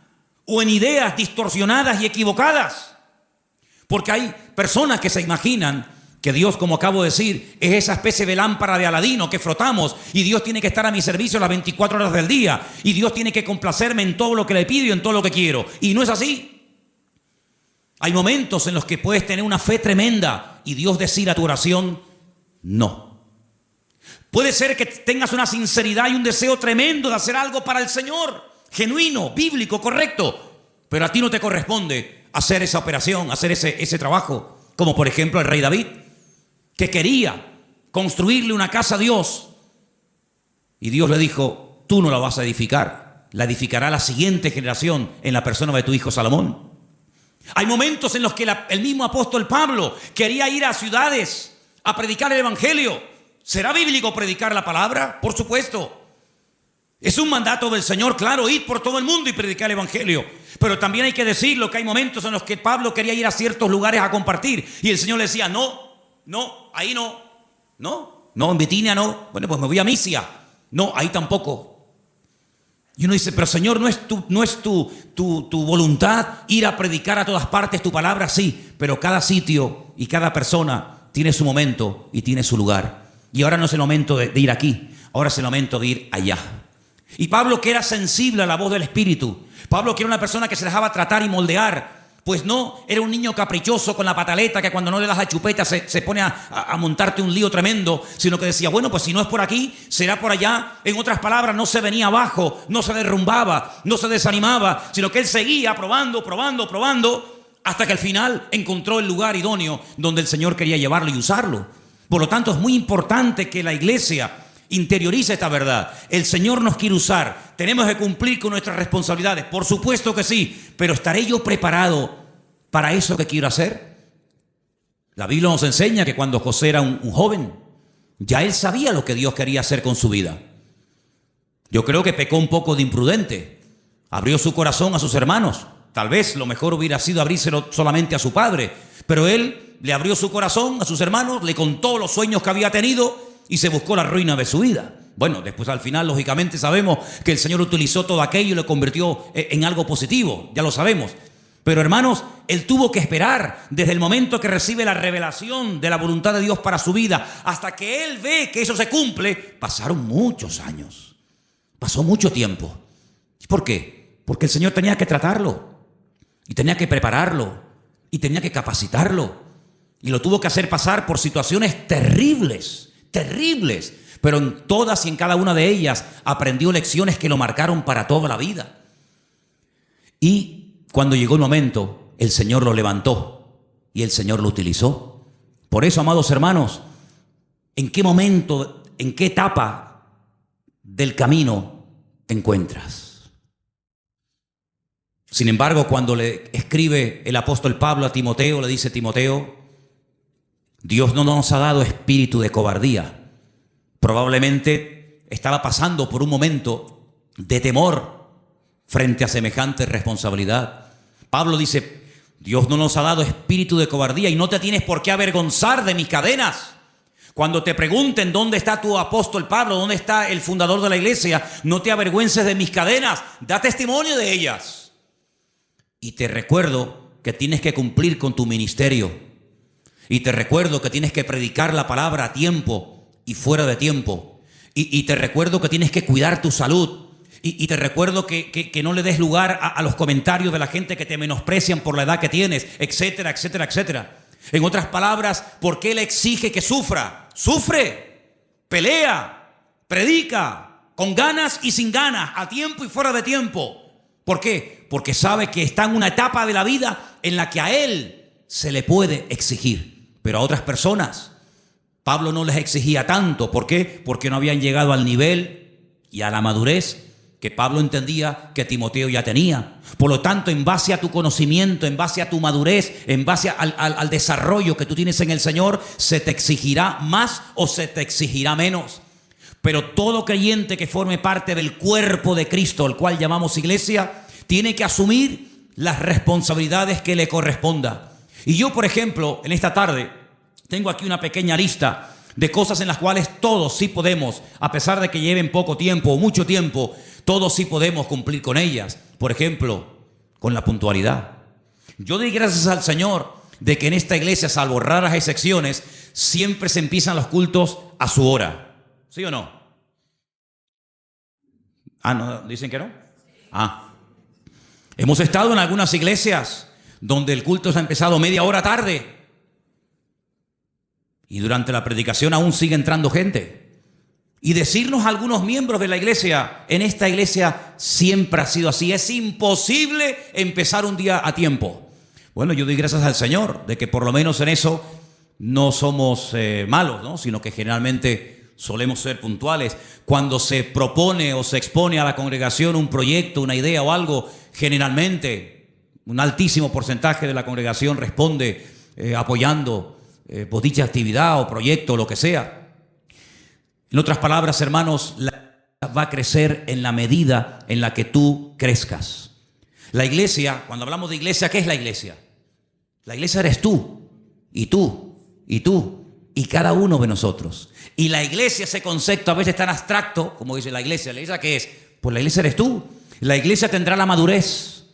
o en ideas distorsionadas y equivocadas. Porque hay personas que se imaginan que Dios, como acabo de decir, es esa especie de lámpara de Aladino que frotamos y Dios tiene que estar a mi servicio las 24 horas del día y Dios tiene que complacerme en todo lo que le pido y en todo lo que quiero. Y no es así. Hay momentos en los que puedes tener una fe tremenda y Dios decir a tu oración, no. Puede ser que tengas una sinceridad y un deseo tremendo de hacer algo para el Señor, genuino, bíblico, correcto, pero a ti no te corresponde hacer esa operación, hacer ese trabajo, como por ejemplo el rey David, que quería construirle una casa a Dios y Dios le dijo, tú no la vas a edificar, la edificará la siguiente generación en la persona de tu hijo Salomón. Hay momentos en los que el mismo apóstol Pablo quería ir a ciudades a predicar el evangelio. ¿Será bíblico predicar la palabra? Por supuesto. Es un mandato del Señor, claro, ir por todo el mundo y predicar el evangelio. Pero también hay que decirlo que hay momentos en los que Pablo quería ir a ciertos lugares a compartir y el Señor le decía, no, ahí no, en Bitinia no. Bueno, pues me voy a Misia. No, ahí tampoco. Y uno dice, pero Señor, ¿no es tu voluntad ir a predicar a todas partes tu palabra? Sí, pero cada sitio y cada persona tiene su momento y tiene su lugar. Y ahora no es el momento de ir aquí, ahora es el momento de ir allá. Y Pablo, que era sensible a la voz del Espíritu, Pablo, que era una persona que se dejaba tratar y moldear, pues no era un niño caprichoso con la pataleta que cuando no le das la chupeta se pone a montarte un lío tremendo, sino que decía, bueno, pues si no es por aquí, será por allá. En otras palabras, no se venía abajo, no se derrumbaba, no se desanimaba, sino que él seguía probando, hasta que al final encontró el lugar idóneo donde el Señor quería llevarlo y usarlo. Por lo tanto, es muy importante que la iglesia interiorice esta verdad. El Señor nos quiere usar. Tenemos que cumplir con nuestras responsabilidades. Por supuesto que sí. Pero ¿estaré yo preparado para eso que quiero hacer? La Biblia nos enseña que cuando José era un joven, ya él sabía lo que Dios quería hacer con su vida. Yo creo que pecó un poco de imprudente. Abrió su corazón a sus hermanos. Tal vez lo mejor hubiera sido abrírselo solamente a su padre. Pero él le abrió su corazón a sus hermanos, le contó los sueños que había tenido y se buscó la ruina de su vida. Bueno, después al final, lógicamente, sabemos que el Señor utilizó todo aquello y lo convirtió en algo positivo. Ya lo sabemos. Pero hermanos, él tuvo que esperar desde el momento que recibe la revelación de la voluntad de Dios para su vida hasta que él ve que eso se cumple. Pasaron muchos años. Pasó mucho tiempo. ¿Por qué? Porque el Señor tenía que tratarlo y tenía que prepararlo y tenía que capacitarlo y lo tuvo que hacer pasar por situaciones terribles, pero en todas y en cada una de ellas aprendió lecciones que lo marcaron para toda la vida. Y cuando llegó el momento, el Señor lo levantó y el Señor lo utilizó. Por eso, amados hermanos, ¿en qué momento, en qué etapa del camino te encuentras? Sin embargo, cuando le escribe el apóstol Pablo a Timoteo, le dice: Timoteo, Dios no nos ha dado espíritu de cobardía. Probablemente estaba pasando por un momento de temor frente a semejante responsabilidad. Pablo dice: Dios no nos ha dado espíritu de cobardía y no te tienes por qué avergonzar de mis cadenas. Cuando te pregunten dónde está tu apóstol Pablo, dónde está el fundador de la iglesia, no te avergüences de mis cadenas, da testimonio de ellas. Y te recuerdo que tienes que cumplir con tu ministerio. Y te recuerdo que tienes que predicar la palabra a tiempo y fuera de tiempo. Y te recuerdo que tienes que cuidar tu salud. Y te recuerdo que no le des lugar a los comentarios de la gente que te menosprecian por la edad que tienes, etcétera, etcétera, etcétera. En otras palabras, ¿por qué Él exige que sufra? Sufre, pelea, predica, con ganas y sin ganas, a tiempo y fuera de tiempo. ¿Por qué? Porque sabe que está en una etapa de la vida en la que a Él se le puede exigir. Pero a otras personas, Pablo no les exigía tanto. ¿Por qué? Porque no habían llegado al nivel y a la madurez que Pablo entendía que Timoteo ya tenía. Por lo tanto, en base a tu conocimiento, en base a tu madurez, en base al desarrollo que tú tienes en el Señor, se te exigirá más o se te exigirá menos. Pero todo creyente que forme parte del cuerpo de Cristo, el cual llamamos iglesia, tiene que asumir las responsabilidades que le corresponda. Y yo, por ejemplo, en esta tarde, tengo aquí una pequeña lista de cosas en las cuales todos sí podemos, a pesar de que lleven poco tiempo o mucho tiempo, todos sí podemos cumplir con ellas. Por ejemplo, con la puntualidad. Yo doy gracias al Señor de que en esta iglesia, salvo raras excepciones, siempre se empiezan los cultos a su hora. ¿Sí o no? ¿No? ¿Dicen que no? Hemos estado en algunas iglesias donde el culto se ha empezado media hora tarde y durante la predicación aún sigue entrando gente. Y decirnos a algunos miembros de la iglesia, en esta iglesia siempre ha sido así, es imposible empezar un día a tiempo. Bueno, yo doy gracias al Señor de que por lo menos en eso no somos malos, ¿no? Sino que generalmente solemos ser puntuales. Cuando se propone o se expone a la congregación un proyecto, una idea o algo, generalmente un altísimo porcentaje de la congregación responde apoyando dicha actividad o proyecto o lo que sea. En otras palabras, hermanos, la iglesia va a crecer en la medida en la que tú crezcas. La iglesia, cuando hablamos de iglesia, ¿qué es la iglesia? La iglesia eres tú, y tú, y tú, y cada uno de nosotros. Y la iglesia, ese concepto a veces tan abstracto, como dice la iglesia ¿qué es? Pues la iglesia eres tú. La iglesia tendrá la madurez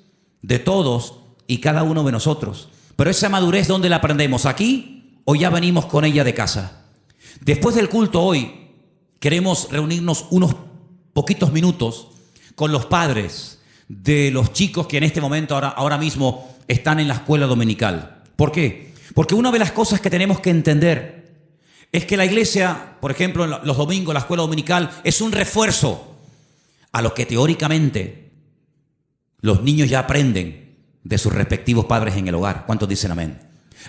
de todos y cada uno de nosotros. Pero esa madurez, ¿dónde la aprendemos? ¿Aquí o ya venimos con ella de casa? Después del culto hoy, queremos reunirnos unos poquitos minutos con los padres de los chicos que en este momento, ahora mismo, están en la escuela dominical. ¿Por qué? Porque una de las cosas que tenemos que entender es que la iglesia, por ejemplo, los domingos, la escuela dominical, es un refuerzo a lo que teóricamente los niños ya aprenden de sus respectivos padres en el hogar. ¿Cuántos dicen amén?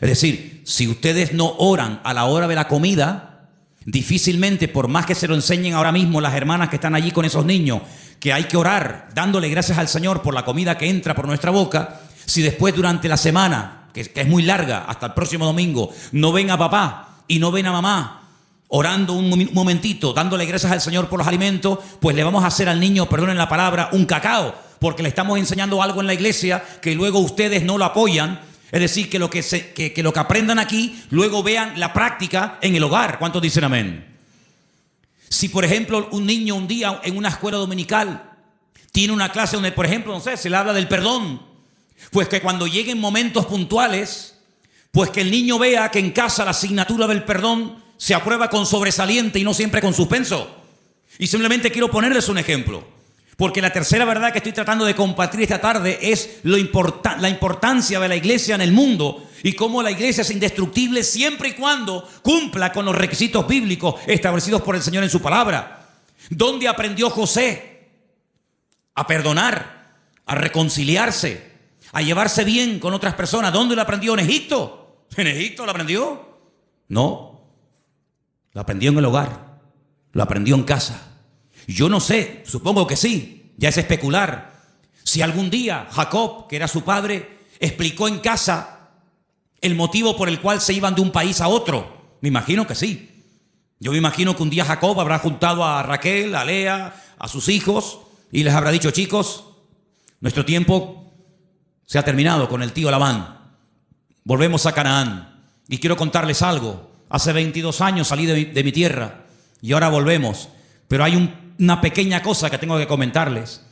Es decir, si ustedes no oran a la hora de la comida, difícilmente, por más que se lo enseñen ahora mismo las hermanas que están allí con esos niños, que hay que orar dándole gracias al Señor por la comida que entra por nuestra boca, si después durante la semana, que es muy larga, hasta el próximo domingo, no ven a papá y no ven a mamá orando un momentito, dándole gracias al Señor por los alimentos, pues le vamos a hacer al niño, perdonen la palabra, un cacao, porque le estamos enseñando algo en la iglesia que luego ustedes no lo apoyan. Es decir, que lo que aprendan aquí, luego vean la práctica en el hogar. ¿Cuántos dicen amén? Si, por ejemplo, un niño un día en una escuela dominical tiene una clase donde, por ejemplo, no sé, se le habla del perdón, pues que cuando lleguen momentos puntuales, pues que el niño vea que en casa la asignatura del perdón se aprueba con sobresaliente y no siempre con suspenso. Y simplemente quiero ponerles un ejemplo, porque la tercera verdad que estoy tratando de compartir esta tarde es la importancia de la iglesia en el mundo y cómo la iglesia es indestructible siempre y cuando cumpla con los requisitos bíblicos establecidos por el Señor en su palabra. ¿Dónde aprendió José a perdonar, a reconciliarse, a llevarse bien con otras personas? ¿Dónde lo aprendió? ¿En Egipto? ¿En Egipto lo aprendió? No, lo aprendió en el hogar, lo aprendió en casa. Yo no sé, supongo que sí, ya es especular. Si algún día Jacob, que era su padre, explicó en casa el motivo por el cual se iban de un país a otro, me imagino que sí. Yo me imagino que un día Jacob habrá juntado a Raquel, a Lea, a sus hijos y les habrá dicho: chicos, nuestro tiempo se ha terminado con el tío Labán. Volvemos a Canaán. Y quiero contarles algo. Hace 22 años salí de mi tierra y ahora volvemos. Pero hay una pequeña cosa que tengo que comentarles.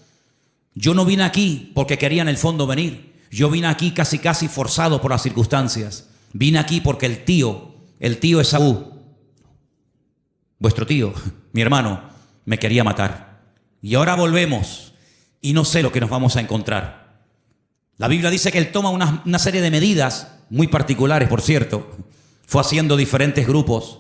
Yo no vine aquí porque quería en el fondo venir. Yo vine aquí casi forzado por las circunstancias. Vine aquí porque el tío Esaú, vuestro tío, mi hermano, me quería matar. Y ahora volvemos y no sé lo que nos vamos a encontrar. La Biblia dice que él toma una serie de medidas muy particulares, por cierto. Fue haciendo diferentes grupos,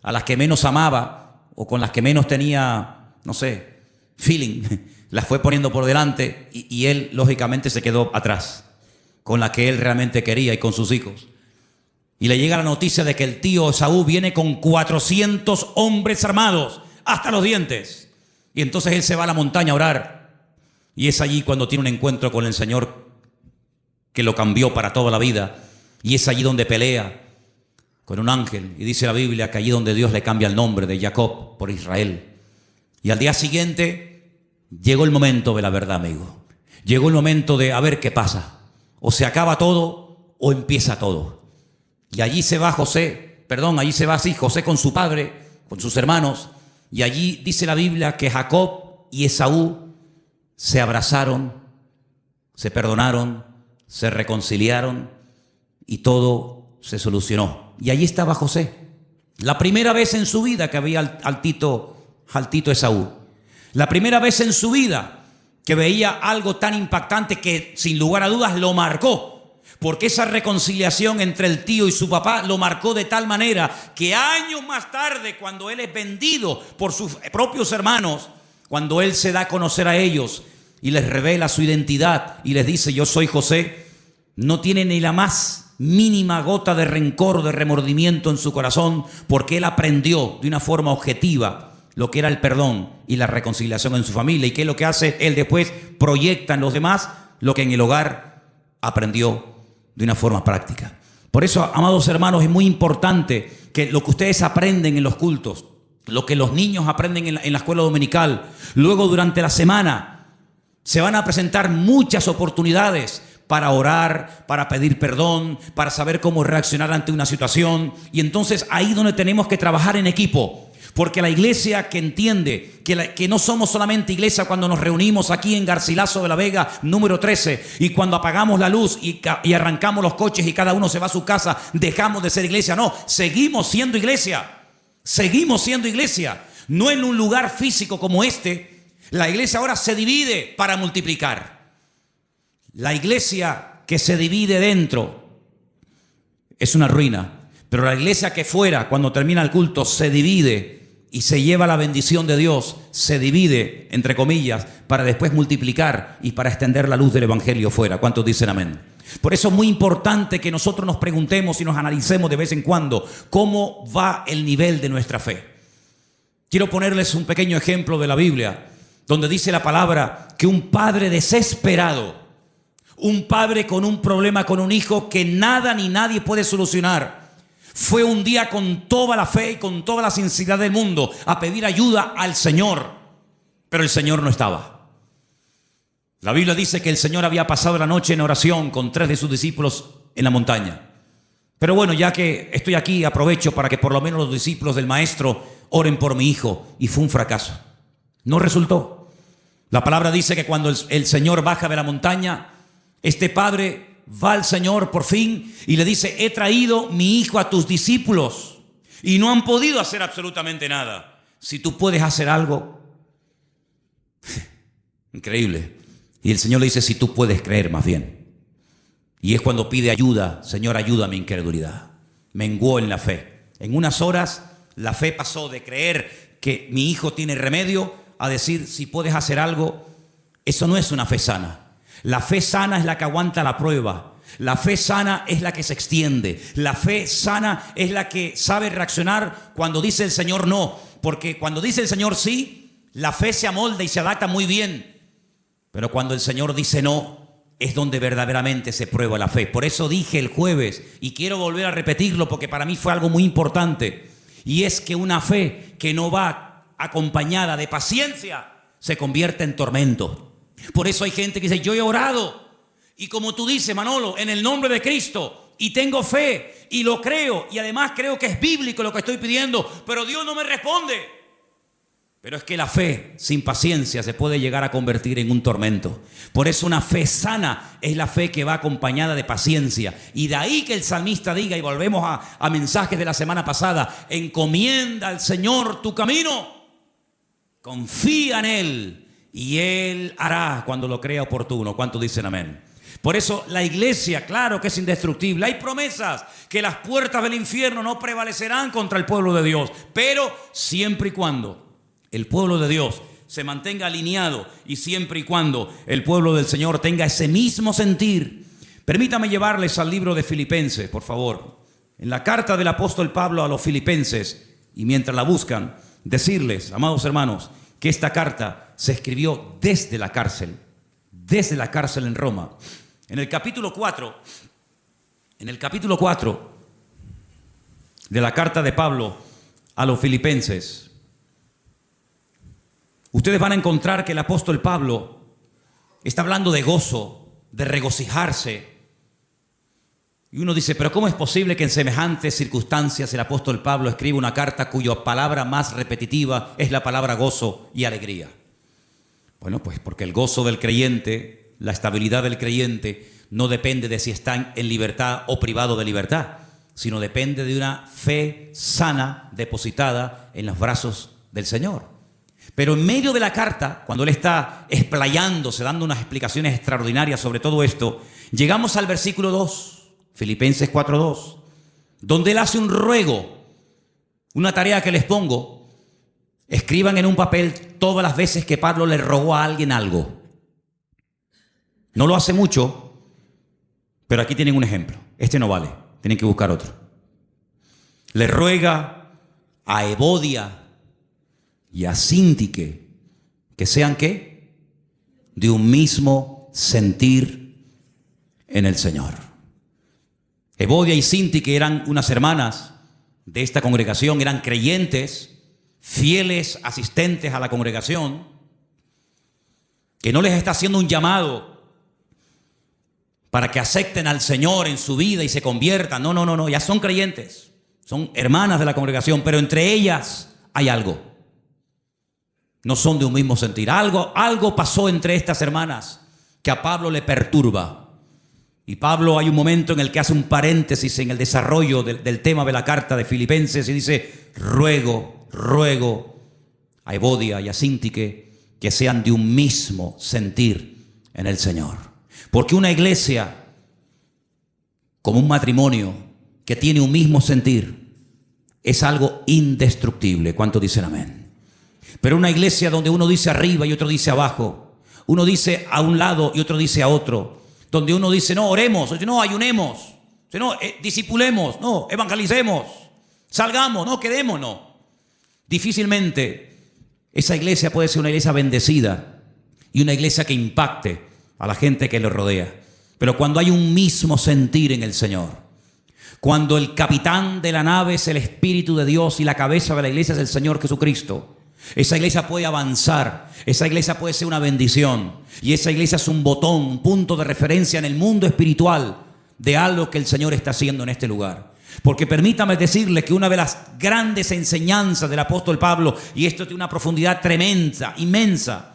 a las que menos amaba o con las que menos tenía, no sé, feeling, las fue poniendo por delante y él lógicamente se quedó atrás, con la que él realmente quería y con sus hijos. Y le llega la noticia de que el tío Esaú viene con 400 hombres armados hasta los dientes. Y entonces él se va a la montaña a orar. Y es allí cuando tiene un encuentro con el Señor que lo cambió para toda la vida. Y es allí donde pelea con un ángel. Y dice la Biblia que allí donde Dios le cambia el nombre de Jacob por Israel. Y al día siguiente llegó el momento de la verdad, amigo. Llegó el momento de a ver qué pasa. O se acaba todo o empieza todo. Y allí se va José con su padre, con sus hermanos. Y allí dice la Biblia que Jacob y Esaú se abrazaron, se perdonaron, se reconciliaron y todo se solucionó. Y allí estaba José, la primera vez en su vida que veía al tito Esaú. La primera vez en su vida que veía algo tan impactante que sin lugar a dudas lo marcó. Porque esa reconciliación entre el tío y su papá lo marcó de tal manera que años más tarde, cuando él es vendido por sus propios hermanos, cuando él se da a conocer a ellos y les revela su identidad y les dice: yo soy José, no tiene ni la más mínima gota de rencor o de remordimiento en su corazón, porque él aprendió de una forma objetiva lo que era el perdón y la reconciliación en su familia. ¿Y qué es lo que hace? Él después proyecta en los demás lo que en el hogar aprendió de una forma práctica. Por eso, amados hermanos, es muy importante que lo que ustedes aprenden en los cultos, lo que los niños aprenden en la escuela dominical, luego durante la semana se van a presentar muchas oportunidades para orar, para pedir perdón, para saber cómo reaccionar ante una situación. Y entonces ahí donde tenemos que trabajar en equipo. Porque la iglesia que entiende que no somos solamente iglesia cuando nos reunimos aquí en Garcilaso de la Vega, número 13, y cuando apagamos la luz y arrancamos los coches y cada uno se va a su casa, dejamos de ser iglesia. No, seguimos siendo iglesia. Seguimos siendo iglesia. No en un lugar físico como este. La iglesia ahora se divide para multiplicar. La iglesia que se divide dentro es una ruina. Pero la iglesia que fuera, cuando termina el culto, se divide y se lleva la bendición de Dios, se divide, entre comillas, para después multiplicar y para extender la luz del evangelio fuera. ¿Cuántos dicen amén? Por eso es muy importante que nosotros nos preguntemos y nos analicemos de vez en cuando cómo va el nivel de nuestra fe. Quiero ponerles un pequeño ejemplo de la Biblia, donde dice la palabra que un padre desesperado, un padre con un problema con un hijo que nada ni nadie puede solucionar, fue un día con toda la fe y con toda la sinceridad del mundo a pedir ayuda al Señor, pero el Señor no estaba. La Biblia dice que el Señor había pasado la noche en oración con 3 de sus discípulos en la montaña. Pero bueno, ya que estoy aquí, aprovecho para que por lo menos los discípulos del Maestro oren por mi hijo. Y fue un fracaso. No resultó. La palabra dice que cuando el Señor baja de la montaña, este padre va al Señor por fin y le dice: he traído mi hijo a tus discípulos y no han podido hacer absolutamente nada. Si tú puedes hacer algo. Increíble. Y el Señor le dice: si tú puedes creer más bien. Y es cuando pide ayuda: Señor, ayuda a mi incredulidad. Menguó en la fe. En unas horas la fe pasó de creer que mi hijo tiene remedio a decir: si puedes hacer algo. Eso no es una fe sana. La fe sana es la que aguanta la prueba. La fe sana es la que se extiende. La fe sana es la que sabe reaccionar cuando dice el Señor no. Porque cuando dice el Señor sí, la fe se amolda y se adapta muy bien. Pero cuando el Señor dice no, es donde verdaderamente se prueba la fe. Por eso dije el jueves, y quiero volver a repetirlo porque para mí fue algo muy importante. Y es que una fe que no va acompañada de paciencia se convierte en tormento. Por eso hay gente que dice: yo he orado, y como tú dices, Manolo, en el nombre de Cristo, y tengo fe, y lo creo, y además creo que es bíblico lo que estoy pidiendo, pero Dios no me responde. Pero es que la fe sin paciencia se puede llegar a convertir en un tormento. Por eso una fe sana es la fe que va acompañada de paciencia. Y de ahí que el salmista diga, y volvemos a mensajes de la semana pasada: encomienda al Señor tu camino, confía en Él y Él hará cuando lo crea oportuno. ¿Cuántos dicen amén? Por eso la iglesia, claro que es indestructible. Hay promesas que las puertas del infierno no prevalecerán contra el pueblo de Dios, pero siempre y cuando el pueblo de Dios se mantenga alineado y siempre y cuando el pueblo del Señor tenga ese mismo sentir. Permítame llevarles al libro de Filipenses, por favor. En la carta del apóstol Pablo a los Filipenses, y mientras la buscan, decirles, amados hermanos, que esta carta se escribió desde la cárcel en Roma. En el capítulo 4 de la carta de Pablo a los Filipenses, ustedes van a encontrar que el apóstol Pablo está hablando de gozo, de regocijarse. Y uno dice, pero ¿cómo es posible que en semejantes circunstancias el apóstol Pablo escriba una carta cuya palabra más repetitiva es la palabra gozo y alegría? Bueno, pues porque el gozo del creyente, la estabilidad del creyente, no depende de si está en libertad o privado de libertad, sino depende de una fe sana depositada en los brazos del Señor. Pero en medio de la carta, cuando él está explayándose, dando unas explicaciones extraordinarias sobre todo esto, llegamos al versículo 2, Filipenses 4:2, donde él hace un ruego, una tarea que les pongo: escriban en un papel todas las veces que Pablo le rogó a alguien algo. No lo hace mucho, pero aquí tienen un ejemplo. Este no vale, tienen que buscar otro. Le ruega a Evodia y a Síntique que sean ¿qué? De un mismo sentir en el Señor. Evodia y Síntique eran unas hermanas de esta congregación, eran creyentes, fieles asistentes a la congregación, que no les está haciendo un llamado para que acepten al Señor en su vida y se conviertan. No, ya son creyentes, son hermanas de la congregación, pero entre ellas hay algo. No son de un mismo sentir. Algo pasó entre estas hermanas que a Pablo le perturba. Y Pablo, hay un momento en el que hace un paréntesis en el desarrollo del tema de la carta de Filipenses y dice: ruego a Evodia y a Síntique que sean de un mismo sentir en el Señor. Porque una iglesia, como un matrimonio que tiene un mismo sentir, es algo indestructible. ¿Cuántos dicen amén? Pero una iglesia donde uno dice arriba y otro dice abajo, uno dice a un lado y otro dice a otro, donde uno dice no, oremos, no, ayunemos, no, discipulemos, no, evangelicemos, salgamos, no, quedemos, no. Difícilmente esa iglesia puede ser una iglesia bendecida y una iglesia que impacte a la gente que lo rodea. Pero cuando hay un mismo sentir en el Señor, cuando el capitán de la nave es el Espíritu de Dios y la cabeza de la iglesia es el Señor Jesucristo, esa iglesia puede avanzar, esa iglesia puede ser una bendición, y esa iglesia es un botón, un punto de referencia en el mundo espiritual de algo que el Señor está haciendo en este lugar. Porque permítame decirle que una de las grandes enseñanzas del apóstol Pablo, y esto tiene una profundidad tremenda, inmensa,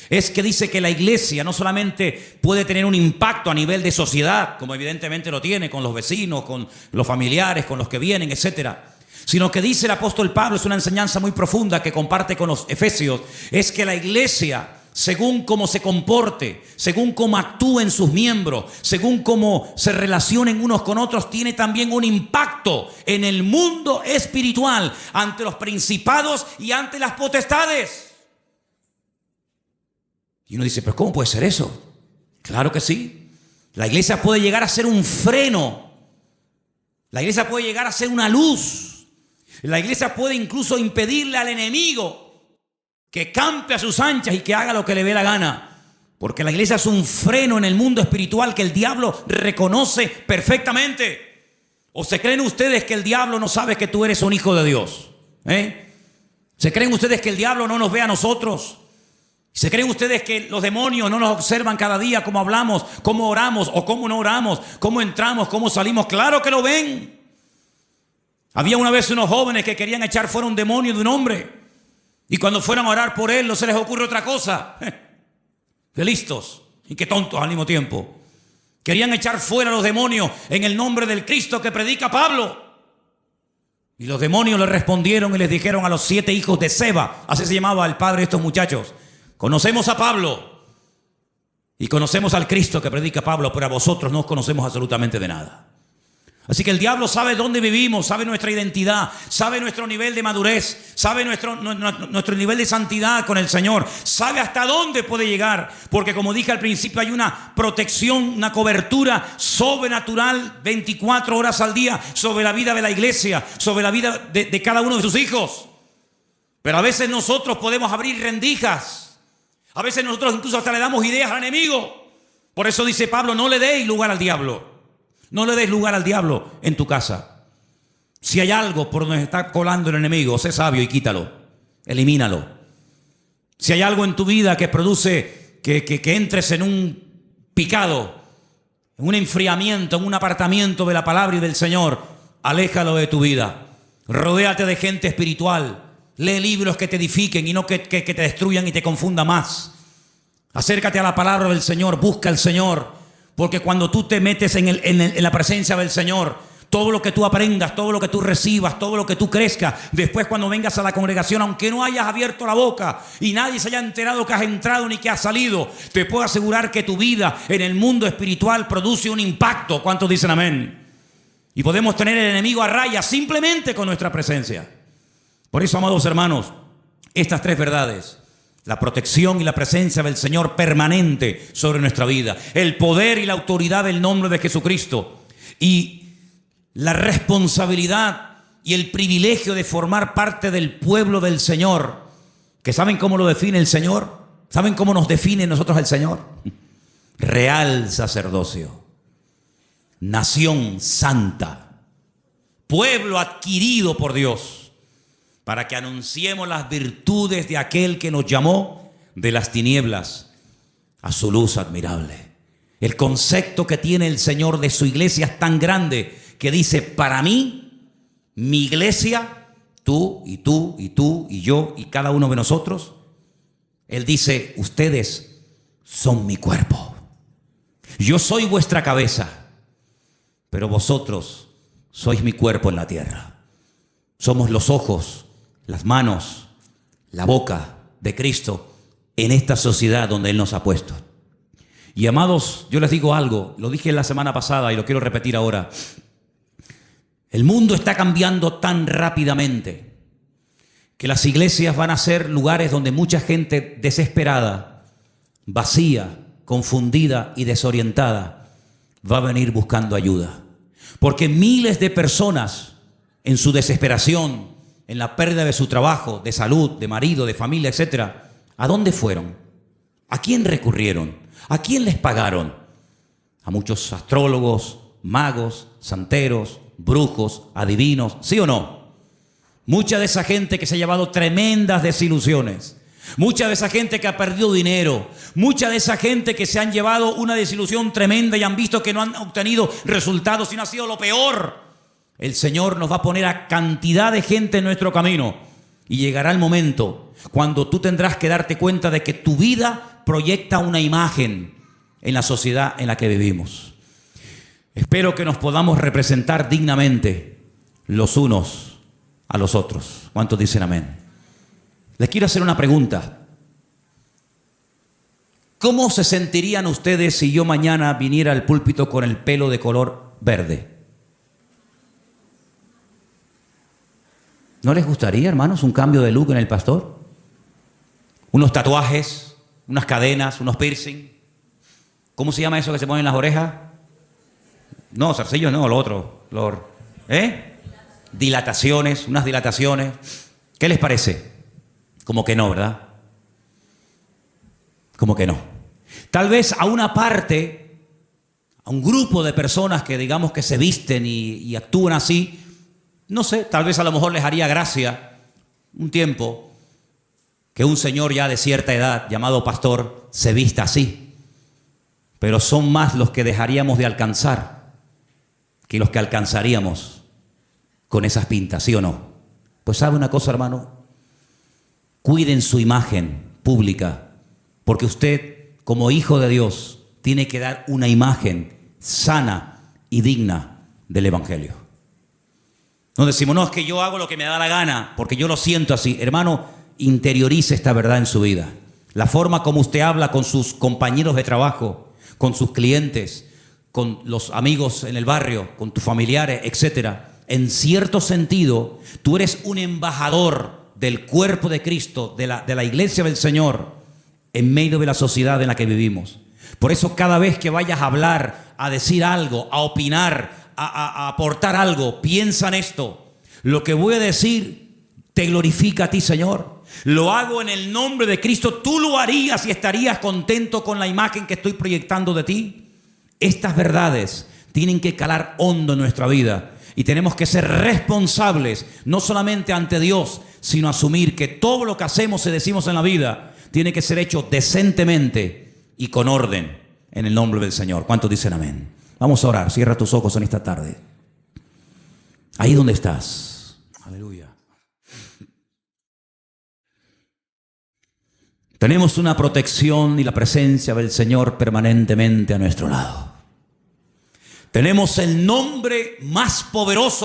es que dice que la iglesia no solamente puede tener un impacto a nivel de sociedad, como evidentemente lo tiene con los vecinos, con los familiares, con los que vienen, etcétera, sino que dice el apóstol Pablo, es una enseñanza muy profunda que comparte con los efesios, es que la iglesia, según cómo se comporte, según cómo actúen sus miembros, según cómo se relacionen unos con otros, tiene también un impacto en el mundo espiritual, ante los principados y ante las potestades. Y uno dice, ¿pero cómo puede ser eso? Claro que sí. La iglesia puede llegar a ser un freno. La iglesia puede llegar a ser una luz. La iglesia puede incluso impedirle al enemigo que campe a sus anchas y que haga lo que le dé la gana. Porque la iglesia es un freno en el mundo espiritual que el diablo reconoce perfectamente. ¿O se creen ustedes que el diablo no sabe que tú eres un hijo de Dios? ¿Se creen ustedes que el diablo no nos ve a nosotros? ¿Se creen ustedes que los demonios no nos observan cada día cómo hablamos, cómo oramos o cómo no oramos, cómo entramos, cómo salimos? Claro que lo ven. Había una vez unos jóvenes que querían echar fuera un demonio de un hombre, y cuando fueran a orar por él no se les ocurre otra cosa. Qué listos y qué tontos al mismo tiempo. Querían echar fuera los demonios en el nombre del Cristo que predica Pablo. Y los demonios le respondieron y les dijeron a los 7 hijos de Seba, así se llamaba el padre de estos muchachos: conocemos a Pablo Y conocemos al Cristo que predica Pablo, pero a vosotros no os conocemos absolutamente de nada. Así que el diablo sabe dónde vivimos, sabe nuestra identidad, sabe nuestro nivel de madurez, sabe nuestro nivel de santidad con el Señor, sabe hasta dónde puede llegar, porque como dije al principio hay una protección, una cobertura sobrenatural 24 horas al día sobre la vida de la iglesia, sobre la vida de cada uno de sus hijos. Pero a veces nosotros podemos abrir rendijas, a veces nosotros incluso hasta le damos ideas al enemigo. Por eso dice Pablo, no le deis lugar al diablo. No le des lugar al diablo en tu casa. Si hay algo por donde está colando el enemigo, sé sabio y quítalo, elimínalo. Si hay algo en tu vida que produce que entres en un picado, en un enfriamiento, en un apartamiento de la palabra y del Señor, aléjalo de tu vida. Rodéate de gente espiritual. Lee libros que te edifiquen y no que te destruyan y te confundan más. Acércate a la palabra del Señor, busca al Señor. Porque cuando tú te metes en la presencia del Señor, todo lo que tú aprendas, todo lo que tú recibas, todo lo que tú crezcas, después cuando vengas a la congregación, aunque no hayas abierto la boca y nadie se haya enterado que has entrado ni que has salido, te puedo asegurar que tu vida en el mundo espiritual produce un impacto. ¿Cuántos dicen amén? Y podemos tener el enemigo a raya simplemente con nuestra presencia. Por eso, amados hermanos, estas tres verdades: la protección y la presencia del Señor permanente sobre nuestra vida, el poder y la autoridad del nombre de Jesucristo, y la responsabilidad y el privilegio de formar parte del pueblo del Señor, que ¿saben cómo lo define el Señor? ¿Saben cómo nos define nosotros el Señor? Real sacerdocio, nación santa, pueblo adquirido por Dios, para que anunciemos las virtudes de aquel que nos llamó de las tinieblas a su luz admirable. El concepto que tiene el Señor de su iglesia es tan grande que dice: para mí, mi iglesia, tú y tú y tú y yo y cada uno de nosotros, Él dice: ustedes son mi cuerpo. Yo soy vuestra cabeza, pero vosotros sois mi cuerpo en la tierra. Somos los ojos, las manos, la boca de Cristo en esta sociedad donde Él nos ha puesto. Y amados, yo les digo algo, lo dije la semana pasada y lo quiero repetir ahora. El mundo está cambiando tan rápidamente que las iglesias van a ser lugares donde mucha gente desesperada, vacía, confundida y desorientada va a venir buscando ayuda. Porque miles de personas en su desesperación, en la pérdida de su trabajo, de salud, de marido, de familia, etc., ¿a dónde fueron? ¿A quién recurrieron? ¿A quién les pagaron? A muchos astrólogos, magos, santeros, brujos, adivinos, ¿sí o no? Mucha de esa gente que se ha llevado tremendas desilusiones, mucha de esa gente que ha perdido dinero, mucha de esa gente que se han llevado una desilusión tremenda y han visto que no han obtenido resultados, sino ha sido lo peor. El Señor nos va a poner a cantidad de gente en nuestro camino y llegará el momento cuando tú tendrás que darte cuenta de que tu vida proyecta una imagen en la sociedad en la que vivimos. Espero que nos podamos representar dignamente los unos a los otros. ¿Cuántos dicen amén? Les quiero hacer una pregunta. ¿Cómo se sentirían ustedes si yo mañana viniera al púlpito con el pelo de color verde? ¿No les gustaría, hermanos, un cambio de look en el pastor? Unos tatuajes, unas cadenas, unos piercing. ¿Cómo se llama eso que se pone en las orejas? No, zarcillos no, lo otro. Dilataciones, unas dilataciones. ¿Qué les parece? Como que no, ¿verdad? Como que no. Tal vez a una parte, a un grupo de personas que digamos que se visten y actúan así, no sé, tal vez a lo mejor les haría gracia un tiempo que un señor ya de cierta edad llamado pastor se vista así. Pero son más los que dejaríamos de alcanzar que los que alcanzaríamos con esas pintas, ¿sí o no? Pues sabe una cosa, hermano, cuiden su imagen pública, porque usted como hijo de Dios tiene que dar una imagen sana y digna del Evangelio. No decimos, no, es que yo hago lo que me da la gana, porque yo lo siento así. Hermano, interiorice esta verdad en su vida. la forma como usted habla con sus compañeros de trabajo, con sus clientes, con los amigos en el barrio, con tus familiares, etcétera. En cierto sentido, tú eres un embajador del cuerpo de Cristo, de la iglesia del Señor, en medio de la sociedad en la que vivimos. Por eso cada vez que vayas a hablar, a decir algo, a opinar, a aportar algo, piensa en esto. Lo que voy a decir te glorifica a ti, Señor. Lo hago en el nombre de Cristo. Tú lo harías y estarías contento con la imagen que estoy proyectando de ti. Estas verdades tienen que calar hondo en nuestra vida y tenemos que ser responsables, no solamente ante Dios, sino asumir que todo lo que hacemos y decimos en la vida tiene que ser hecho decentemente y con orden en el nombre del Señor. ¿Cuántos dicen amén? Vamos a orar. Cierra tus ojos en esta tarde. Ahí donde estás. Aleluya. Tenemos una protección y la presencia del Señor permanentemente a nuestro lado. Tenemos el nombre más poderoso